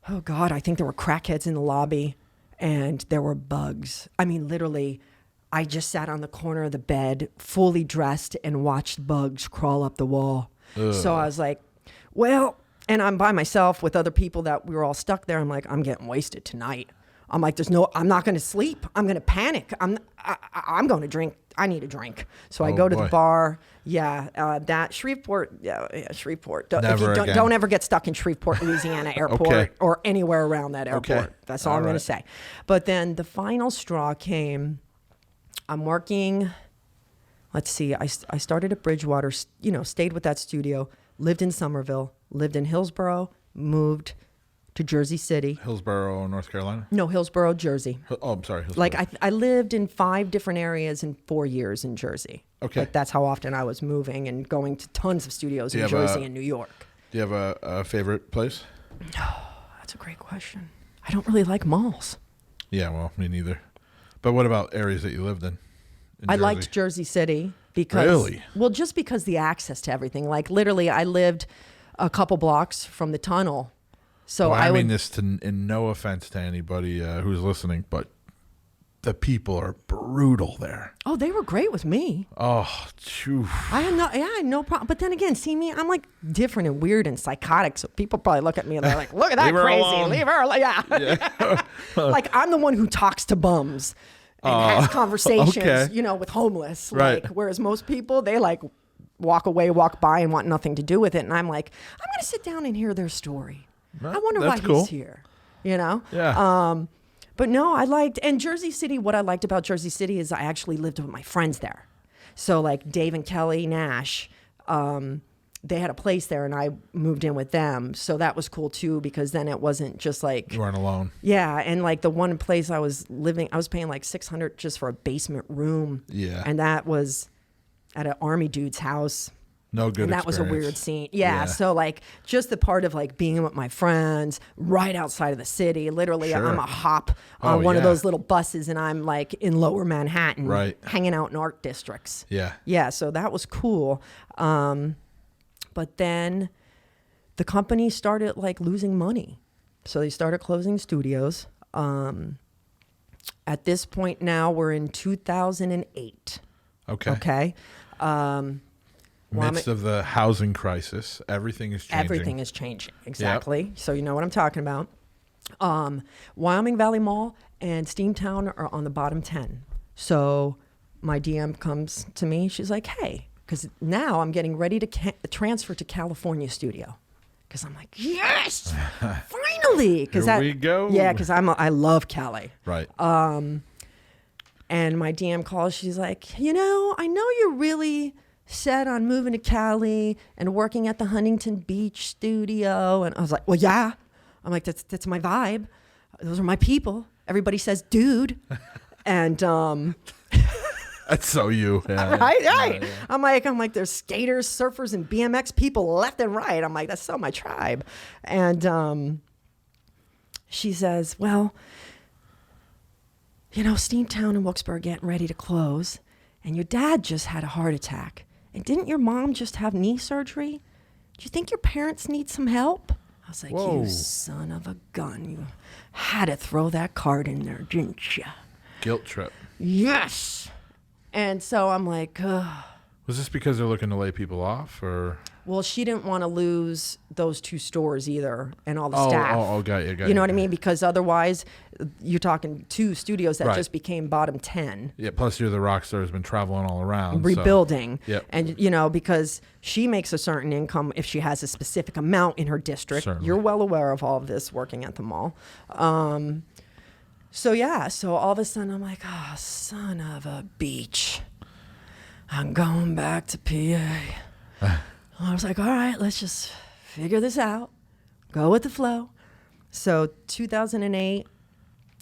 Oh God, I think there were crackheads in the lobby, and there were bugs. I mean, literally, I just sat on the corner of the bed, fully dressed, and watched bugs crawl up the wall. Ugh. So I was like, well, and I'm by myself with other people that we were all stuck there. I'm like, I'm getting wasted tonight. I'm like, I'm not going to sleep. I'm going to panic. I'm going to drink. I need a drink. So I go to the bar. Yeah. Shreveport. Yeah. Shreveport. Don't ever get stuck in Shreveport, Louisiana airport or anywhere around that airport. Okay. That's all I'm going to say. But then the final straw came. I'm working. Let's see. I started at Bridgewater, stayed with that studio, lived in Somerville, lived in Hillsborough, moved to Jersey City. Hillsborough, North Carolina? No, Hillsborough, Jersey. Oh, I'm sorry. Hillsborough. Like I lived in 5 different areas in 4 years in Jersey. Okay. Like that's how often I was moving and going to tons of studios in Jersey and New York. Do you have a favorite place? Oh, that's a great question. I don't really like malls. Yeah, well, me neither. But what about areas that you lived in I liked Jersey City because... Really? Well, just because the access to everything. Like literally, I lived a couple blocks from the tunnel. So I mean this in no offense to anybody who's listening, but the people are brutal there. Oh, they were great with me. Oh, phew. I had no problem. But then again, see me, I'm like different and weird and psychotic. So people probably look at me and they're like, look at that crazy. Leave her alone. Yeah. Like I'm the one who talks to bums and has conversations, with homeless. Right. Like, whereas most people, they like walk away, walk by and want nothing to do with it. And I'm like, I'm going to sit down and hear their story. I wonder why he's here, Yeah. But no, and Jersey City, what I liked about Jersey City is I actually lived with my friends there. So like Dave and Kelly Nash, they had a place there and I moved in with them. So that was cool too, because then it wasn't just like... You weren't alone. Yeah. And like the one place I was living, I was paying like $600 just for a basement room. Yeah. And that was at an army dude's house. No good. And that was a weird scene. Yeah. So like just the part of like being with my friends right outside of the city. Literally, I'm a hop on one of those little buses and I'm like in Lower Manhattan, hanging out in art districts. Yeah. Yeah. So that was cool. But then the company started like losing money. So they started closing studios. At this point now we're in 2008. Okay. Midst of the housing crisis, everything is changing. Everything is changing, exactly. Yep. So you know what I'm talking about. Wyoming Valley Mall and Steamtown are on the bottom 10. So my DM comes to me. She's like, hey, because now I'm getting ready to transfer to California studio. Because I'm like, yes, finally. Here we go. Yeah, because I love Cali. Right. And my DM calls. She's like, I know you're really set on moving to Cali and working at the Huntington Beach studio. And I was like, well, yeah. I'm like, that's my vibe. Those are my people. Everybody says, dude. And that's so you. Yeah, right. Yeah. I'm like, there's skaters, surfers, and BMX people left and right. I'm like, that's so my tribe. And she says, well, Steamtown and Wilkes-Barre are getting ready to close, and your dad just had a heart attack. And didn't your mom just have knee surgery? Do you think your parents need some help? I was like, whoa. You son of a gun. You had to throw that card in there, didn't you? Guilt trip. Yes. And so I'm like, ugh. Was this because they're looking to lay people off, or? Well, she didn't want to lose those 2 stores either and all the staff. Got you. You know what I mean? Because otherwise, you're talking 2 studios that right. just became bottom 10. Yeah, plus you're the rock star who's been traveling all around. Rebuilding. So. Yep. And, because she makes a certain income if she has a specific amount in her district. Certainly. You're well aware of all of this working at the mall. So all of a sudden I'm like, oh, son of a beach. I'm going back to PA. I was like, all right, let's just figure this out. Go with the flow. So 2008,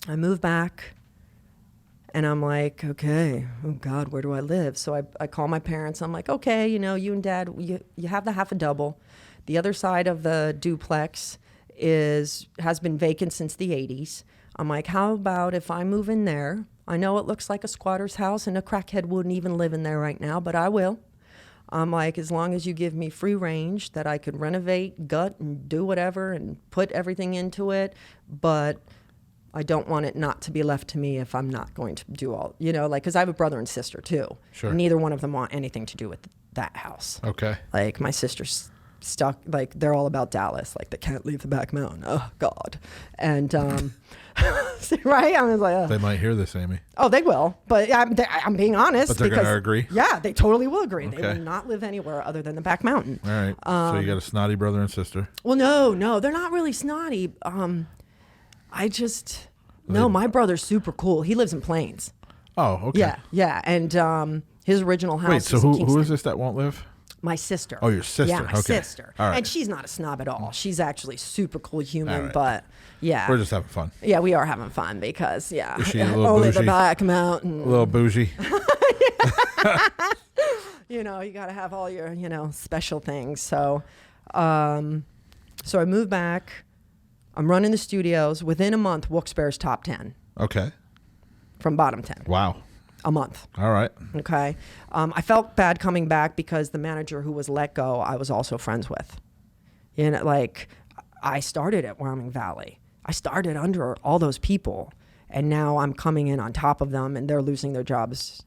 I moved back. And I'm like, okay, oh God, where do I live? So I call my parents. I'm like, okay, you and Dad, you have the half a double. The other side of the duplex has been vacant since the 80s. I'm like, how about if I move in there? I know it looks like a squatter's house and a crackhead wouldn't even live in there right now, but I will. I'm like, as long as you give me free range that I could renovate, gut, and do whatever and put everything into it, but I don't want it not to be left to me if I'm not going to do all, because I have a brother and sister too. Sure. Neither one of them want anything to do with that house. Okay. Like my sister's stuck, like they're all about Dallas, like they can't leave the back mountain. Oh God. And, right? I was like, ugh. They might hear this, Amy. Oh, they will. But I'm being honest. But they're going to agree? Yeah, they totally will agree. Okay. They will not live anywhere other than the back mountain. All right. So you got a snotty brother and sister. Well, no, they're not really snotty. My brother's super cool. He lives in Plains. Oh, okay. Yeah. And his original house Wait, so is in who Kingston. is this that won't live? My sister. Oh, your sister. Yeah, my okay. sister. All right. And she's not a snob at all. She's actually super cool human, All right. but yeah. We're just having fun. Yeah, we are having fun because, yeah. Is she a little only bougie? the back mountain. A little bougie. You got to have all your, special things. So I moved back. I'm running the studios. Within a month, Wilkes-Barre's top 10. Okay. From bottom 10. Wow. A month. All right. Okay. I felt bad coming back because the manager who was let go, I was also friends with. I started at Wyoming Valley. I started under all those people, and now I'm coming in on top of them, and they're losing their jobs.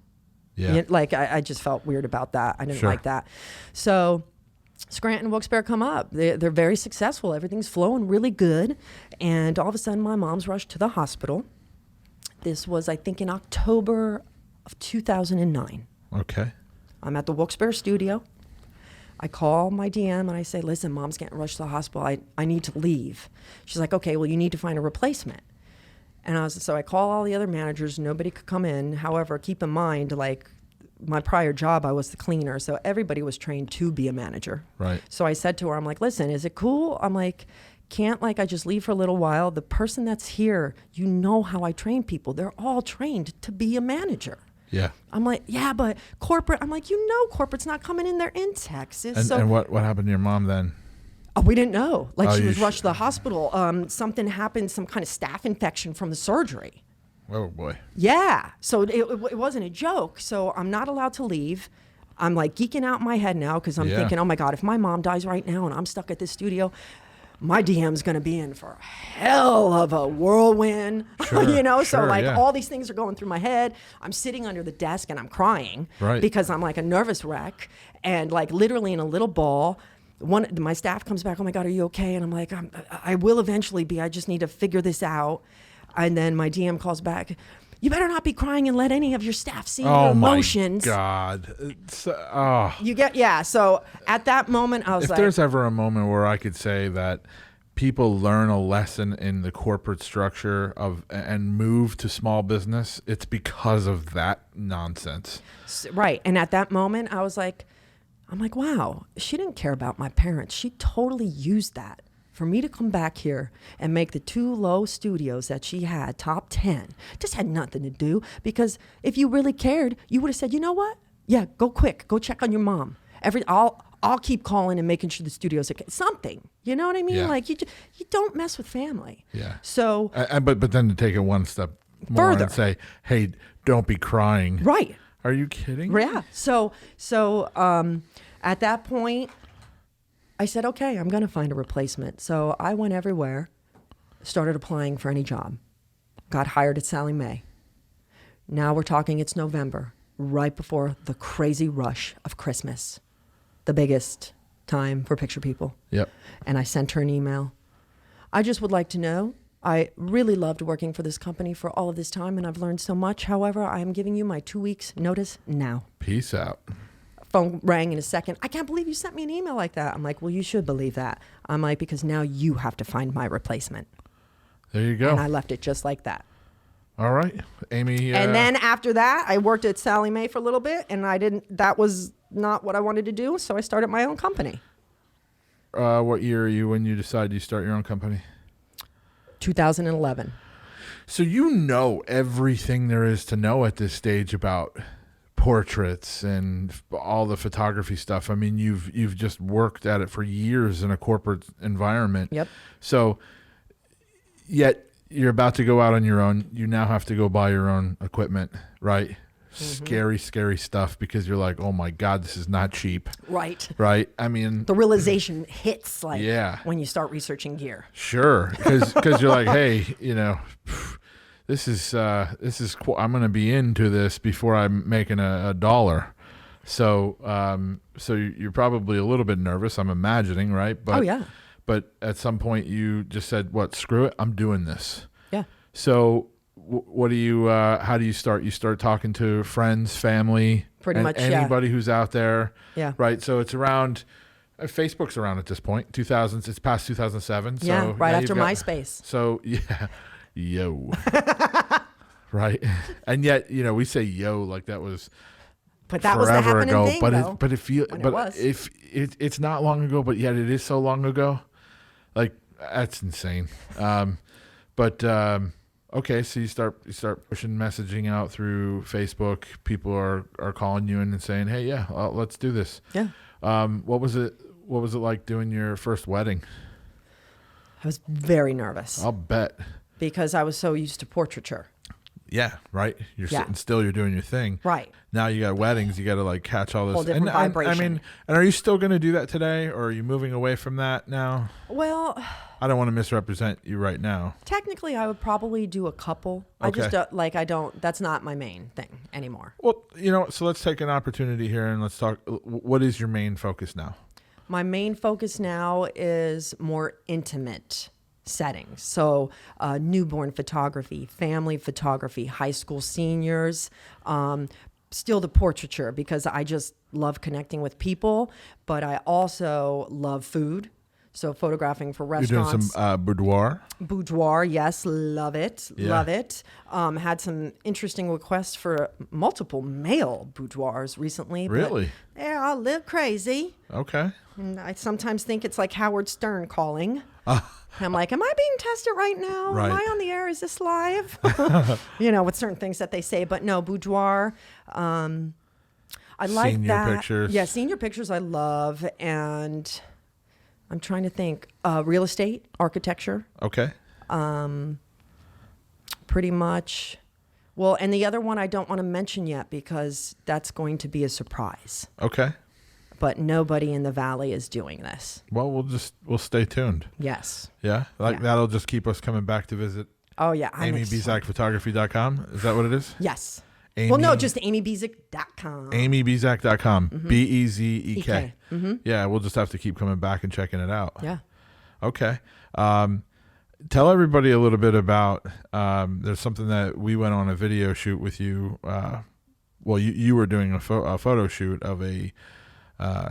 Yeah. I just felt weird about that. I didn't Sure. like that. So Scranton and Wilkes-Barre come up. They're very successful. Everything's flowing really good. And all of a sudden, my mom's rushed to the hospital. This was, I think, in October of 2009. Okay. I'm at the Wilkes-Barre studio. I call my DM and I say, listen, Mom's getting rushed to the hospital. I need to leave. She's like, okay, well, you need to find a replacement. And so I call all the other managers. Nobody could come in. However, keep in mind, my prior job, I was the cleaner. So everybody was trained to be a manager. Right. So I said to her, I'm like, listen, is it cool? I'm like, can't I just leave for a little while? The person that's here, how I train people. They're all trained to be a manager. Yeah. I'm like, yeah, but corporate, I'm like, corporate's not coming in. They're in Texas. And what happened to your mom then? Oh, we didn't know. She was rushed to the sh- hospital. Something happened, some kind of staph infection from the surgery. Oh, boy. Yeah. So it wasn't a joke. So I'm not allowed to leave. I'm geeking out in my head now because I'm thinking, oh my God, if my mom dies right now and I'm stuck at this studio, my DM's going to be in for a hell of a whirlwind, Sure, so yeah. all these things are going through my head. I'm sitting under the desk and I'm crying Right. because I'm like a nervous wreck and literally in a little ball my staff comes back, oh my God, are you okay? And I'm like, I will eventually be. I just need to figure this out. And then my DM calls back, you better not be crying and let any of your staff see your emotions. Oh my God. So at that moment, I was if like. If there's ever a moment where I could say that people learn a lesson in the corporate structure and move to small business, it's because of that nonsense. Right. And at that moment, I'm like, wow, she didn't care about my parents. She totally used that for me to come back here and make the 2 low studios that she had top 10. This had nothing to do, because if you really cared, you would have said, you know what? Yeah, go quick. Go check on your mom. I'll keep calling and making sure the studio's okay. Something. You know what I mean? Yeah. Like you don't mess with family. Yeah. So but then to take it one step more further and say, hey, don't be crying. Right. Are you kidding? Yeah. So at that point, I said, okay, I'm going to find a replacement. So I went everywhere, started applying for any job, got hired at Sallie Mae. Now we're talking, it's November, right before the crazy rush of Christmas, the biggest time for picture people. Yep. And I sent her an email. I just would like to know, I really loved working for this company for all of this time, and I've learned so much. However, I am giving you my 2 weeks notice now. Peace out. Phone rang in a second. I can't believe you sent me an email like that. I'm like, well, you should believe that. I'm like, because now you have to find my replacement. There you go. And I left it just like that. All right, Amy. And then after that, I worked at Sallie Mae for a little bit, and that was not what I wanted to do. So I started my own company. What year are you when you decided you start your own company? 2011. So you know everything there is to know at this stage about portraits and all the photography stuff. I mean, you've just worked at it for years in a corporate environment. Yep. So yet you're about to go out on your own. You now have to go buy your own equipment, right? Mm-hmm. Scary stuff, because you're like, oh my God, this is not cheap. Right. Right. I mean, the realization hits when you start researching gear. Sure. Because you're like, hey, this is I'm going to be into this before I'm making a dollar. So you're probably a little bit nervous, I'm imagining, right? But, oh yeah. But at some point you just said, what, screw it, I'm doing this. Yeah. So what do you, how do you start? You start talking to friends, family, pretty much anybody who's out there. Yeah. Right. So it's around, Facebook's around at this point, 2000s, it's past 2007. So yeah. Right after MySpace. So yeah. Yo. Right. And yet, we say yo like that was but that was the happening ago. Thing, if it's not long ago, but yet it is so long ago. Like, that's insane. Okay, so you start pushing messaging out through Facebook. People are calling you in and saying, "Hey, yeah, let's do this." Yeah. What was it like doing your first wedding? I was very nervous. I'll bet. Because I was so used to portraiture. Yeah, right. You're sitting still. You're doing your thing. Right. Now you got weddings. You got to like catch all this. Whole different vibration. I mean, and are you still going to do that today, or are you moving away from that now? Well, I don't want to misrepresent you right now. Technically, I would probably do a couple. Okay. I just I don't. That's not my main thing anymore. Well, so let's take an opportunity here and let's talk. What is your main focus now? My main focus now is more intimate settings. So newborn photography, family photography, high school seniors, still the portraiture, because I just love connecting with people, but I also love food. So photographing for restaurants. You're doing some boudoir? Boudoir, yes. Love it. Yeah. Love it. Had some interesting requests for multiple male boudoirs recently. Really? Yeah, I live crazy. Okay. And I sometimes think it's like Howard Stern calling. I'm like, am I being tested right now? Right. Am I on the air? Is this live? With certain things that they say. But no, boudoir. I like senior that. Senior pictures. Yeah, senior pictures I love. And I'm trying to think. Real estate, architecture. Okay. Pretty much. Well, and the other one I don't want to mention yet because that's going to be a surprise. Okay. But nobody in the Valley is doing this. Well, we'll stay tuned. Yes. Yeah? That'll just keep us coming back to visit. Oh, yeah. AmyBezekPhotography.com. Is that what it is? Yes. Amy, well, no, just amybezek.com. amybezek.com. Bezek. Mm-hmm. Yeah, we'll just have to keep coming back and checking it out. Yeah. Okay. Tell everybody a little bit about, there's something that we went on a video shoot with you. Well, you were doing a photo shoot of a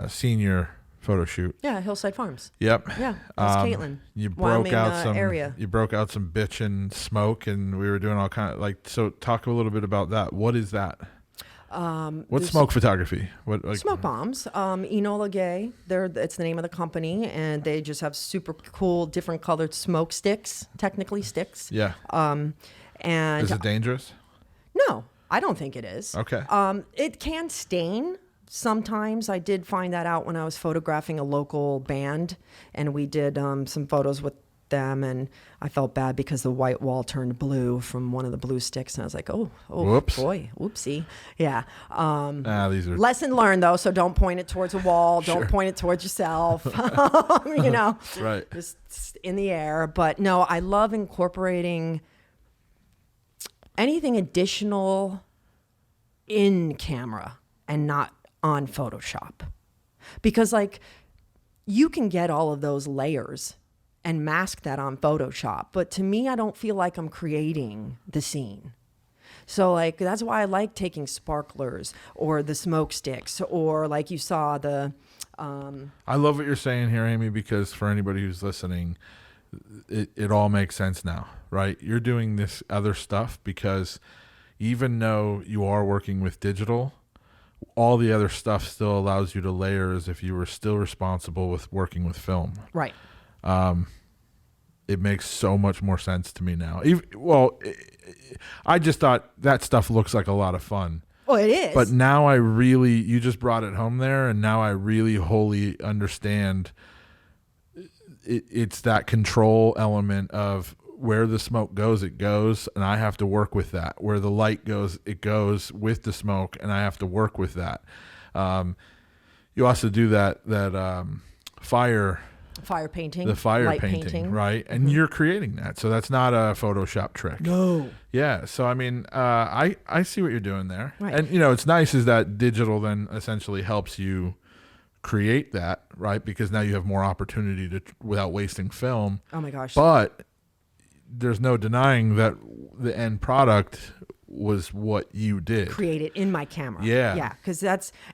senior photo shoot. Yeah, Hillside Farms. Yep. Yeah, that's Caitlin. You broke Wyoming, out some area. You broke out some bitchin' smoke, and we were doing all kind of like. So, talk a little bit about that. What is that? What's smoke photography? What smoke bombs? Enola Gay. It's the name of the company, and they just have super cool, different colored smoke sticks. Technically sticks. Yeah. And is it dangerous? No, I don't think it is. Okay. It can stain. Sometimes I did find that out when I was photographing a local band, and we did some photos with them, and I felt bad because the white wall turned blue from one of the blue sticks, and I was like, oh whoops. Boy, whoopsie. Yeah. These are lesson learned though, so don't point it towards a wall, Sure. don't point it towards yourself. You know, right. Just in the air. But no, I love incorporating anything additional in camera and not on Photoshop, because like you can get all of those layers and mask that on Photoshop, but to me, I don't feel like I'm creating the scene. So like that's why I like taking sparklers or the smoke sticks, or like you saw the I love what you're saying here, Amy, because for anybody who's listening, it all makes sense now, right? You're doing this other stuff because even though you are working with digital, all the other stuff still allows you to layer as if you were still responsible with working with film. right. It makes so much more sense to me now. I just thought that stuff looks like a lot of fun. Well, it is. But now you just brought it home there, and now I really wholly understand it's that control element of where the smoke goes, it goes, and I have to work with that. Where the light goes, it goes with the smoke, and I have to work with that. You also do that fire painting. The fire light painting, right? And you're creating that. So that's not a Photoshop trick. No. Yeah. So, I mean, I see what you're doing there. Right. And, it's nice is that digital then essentially helps you create that, right? Because now you have more opportunity to without wasting film. Oh, my gosh. But there's no denying that the end product was what you did. Create it in my camera. Yeah. Yeah. Because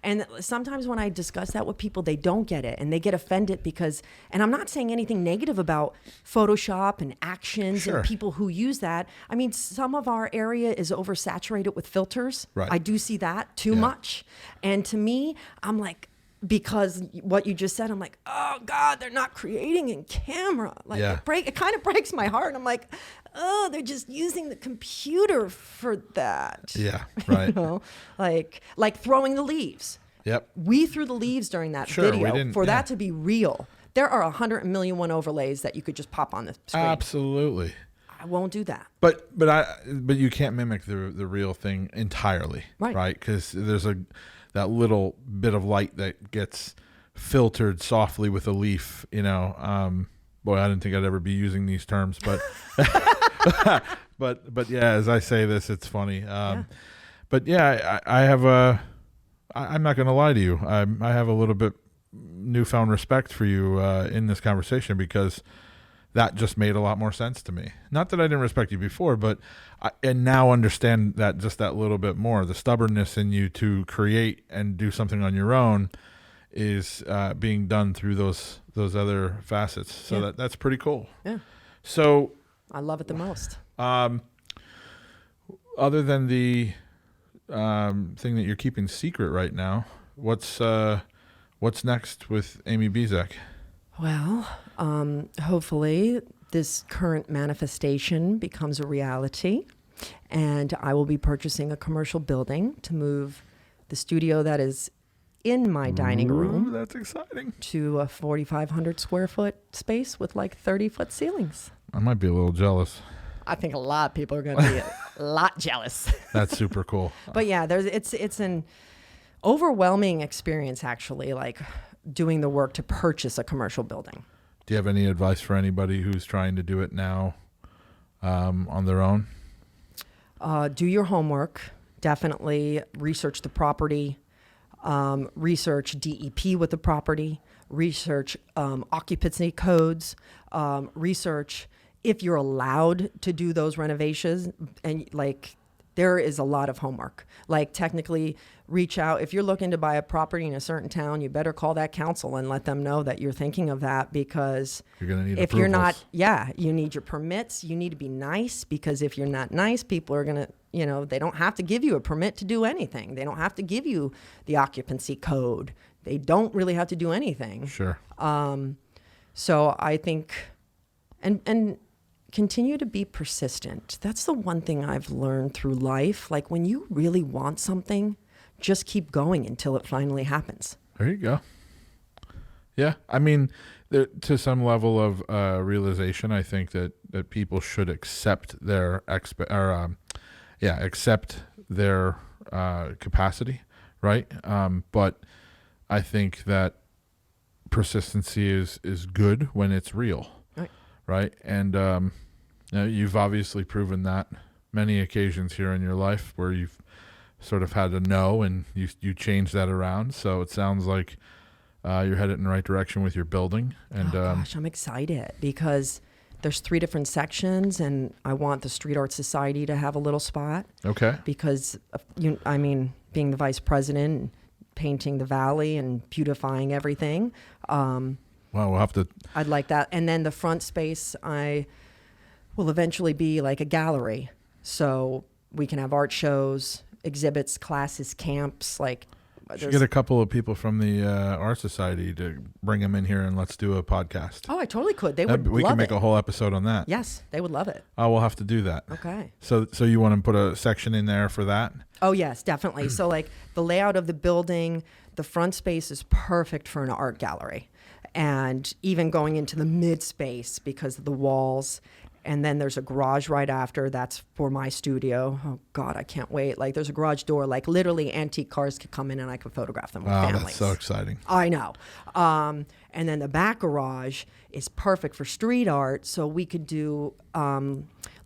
and sometimes when I discuss that with people, they don't get it and they get offended because, and I'm not saying anything negative about Photoshop and actions Sure. and people who use that. I mean, some of our area is oversaturated with filters. Right. I do see that too much. And to me, I'm like, because what you just said, I'm like, oh God, they're not creating in camera. Like it kind of breaks my heart. I'm like, oh, they're just using the computer for that. Yeah, right. Like throwing the leaves. Yep. We threw the leaves during that video for that to be real. There are 100,000,001 overlays that you could just pop on the screen. Absolutely. I won't do that. But you can't mimic the real thing entirely, right? Because there's that little bit of light that gets filtered softly with a leaf, Boy, I didn't think I'd ever be using these terms, but but yeah, as I say this, it's funny. But yeah, I'm not going to lie to you. I have a little bit newfound respect for you in this conversation because that just made a lot more sense to me. Not that I didn't respect you before, but and now understand that just that little bit more. The stubbornness in you to create and do something on your own is being done through those other facets. So that's pretty cool. Yeah. So I love it the most. Other than the thing that you're keeping secret right now, what's next with Amy Bezek? Well, hopefully this current manifestation becomes a reality, and I will be purchasing a commercial building to move the studio that is in my dining room. That's exciting. To a 4,500 square foot space with like 30-foot ceilings. I might be a little jealous. I think a lot of people are going to be a lot jealous. That's super cool. But yeah, it's an overwhelming experience actually, like doing the work to purchase a commercial building. Do you have any advice for anybody who's trying to do it now on their own? Do your homework. definitely research the property, research DEP with the property, research occupancy codes, research if you're allowed to do those renovations. And like, there is a lot of homework. Like, technically, reach out. If you're looking to buy a property in a certain town, you better call that council and let them know that you're thinking of that, because you're going to need if approvals. you're not, you need your permits. You need to be nice, because if you're not nice, people are going to, they don't have to give you a permit to do anything. They don't have to give you the occupancy code. They don't really have to do anything. Sure. So I think, and continue to be persistent. That's the one thing I've learned through life. Like, when you really want something, just keep going until it finally happens. There you go. Yeah. I mean, to some level of realization, I think that people should accept their accept their capacity, right? But I think that persistency is good when it's real, right? And you've obviously proven that many occasions here in your life where you've sort of had to know and you change that around. So it sounds like you're headed in the right direction with your building. And gosh, I'm excited because there's 3 different sections, and I want the Street Art Society to have a little spot. Okay. Because being the vice president, painting the valley and beautifying everything. Well, we'll have to. I'd like that. And then the front space, I will eventually be like a gallery, so we can have art shows, exhibits, classes, camps. Like, should get a couple of people from the Art Society to bring them in here and let's do a podcast. Oh, I totally could. They would. We love can make it. a whole episode on that. Yes, they would love it. Oh, we'll have to do that. Okay. So you want to put a section in there for that? Oh yes, definitely. So like the layout of the building, the front space is perfect for an art gallery, and even going into the mid space because of the walls. And then there's a garage right after. That's for my studio. Oh, God, I can't wait. Like, there's a garage door. Like, literally, antique cars could come in and I could photograph them with families. That's so exciting. I know. And then the back garage is perfect for street art. So we could do,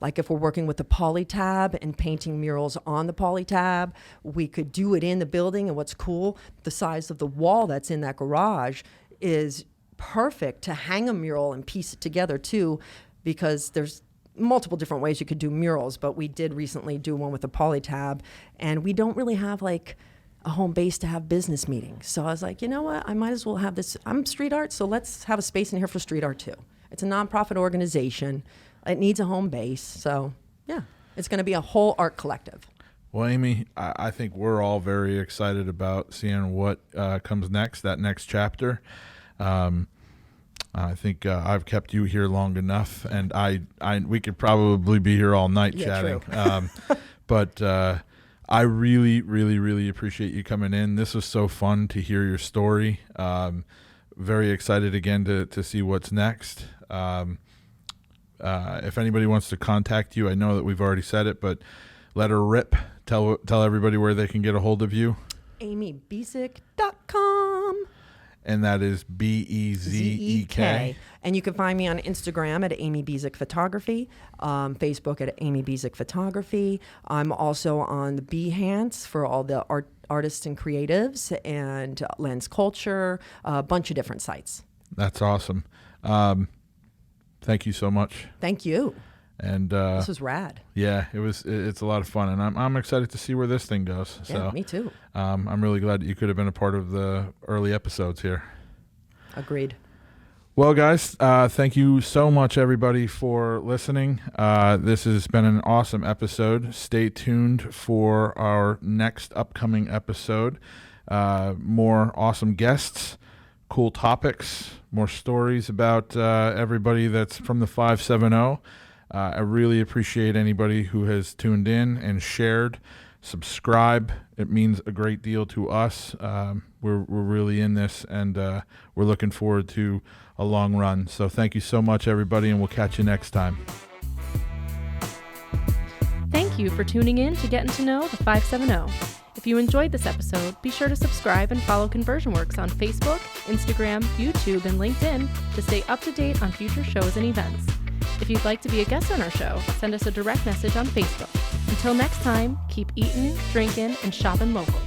like, if we're working with the polytab and painting murals on the polytab, we could do it in the building. And what's cool, the size of the wall that's in that garage is perfect to hang a mural and piece it together, too, because there's multiple different ways you could do murals, but we did recently do one with a polytab, and we don't really have like a home base to have business meetings. So I was like, you know what, I might as well have this. I'm street art, so let's have a space in here for street art too. It's a nonprofit organization. It needs a home base. So yeah, it's going to be a whole art collective. Well, Amy, I think we're all very excited about seeing what comes next, that next chapter. I think I've kept you here long enough, and we could probably be here all night chatting. But I really, really, really appreciate you coming in. This was so fun to hear your story. Very excited again to see what's next. If anybody wants to contact you, I know that we've already said it, but let her rip. Tell everybody where they can get a hold of you. amybezek.com. And that is Bezek. And you can find me on Instagram at Amy Bezek Photography, Facebook at Amy Bezek Photography. I'm also on the Behance for all the artists and creatives, and Lens Culture, a bunch of different sites. That's awesome. Thank you so much. Thank you. And this was rad. Yeah, it's a lot of fun, and I'm excited to see where this thing goes. Yeah, me too. I'm really glad that you could have been a part of the early episodes here. Agreed. Well, guys, thank you so much, everybody, for listening. This has been an awesome episode. Stay tuned for our next upcoming episode. More awesome guests, cool topics, more stories about everybody that's from the 570. I really appreciate anybody who has tuned in and shared. Subscribe. It means a great deal to us. We're really in this, and we're looking forward to a long run. So thank you so much, everybody, and we'll catch you next time. Thank you for tuning in to Gettin' to Know the 570. If you enjoyed this episode, be sure to subscribe and follow ConversionWorx on Facebook, Instagram, YouTube, and LinkedIn to stay up to date on future shows and events. If you'd like to be a guest on our show, send us a direct message on Facebook. Until next time, keep eating, drinking, and shopping local.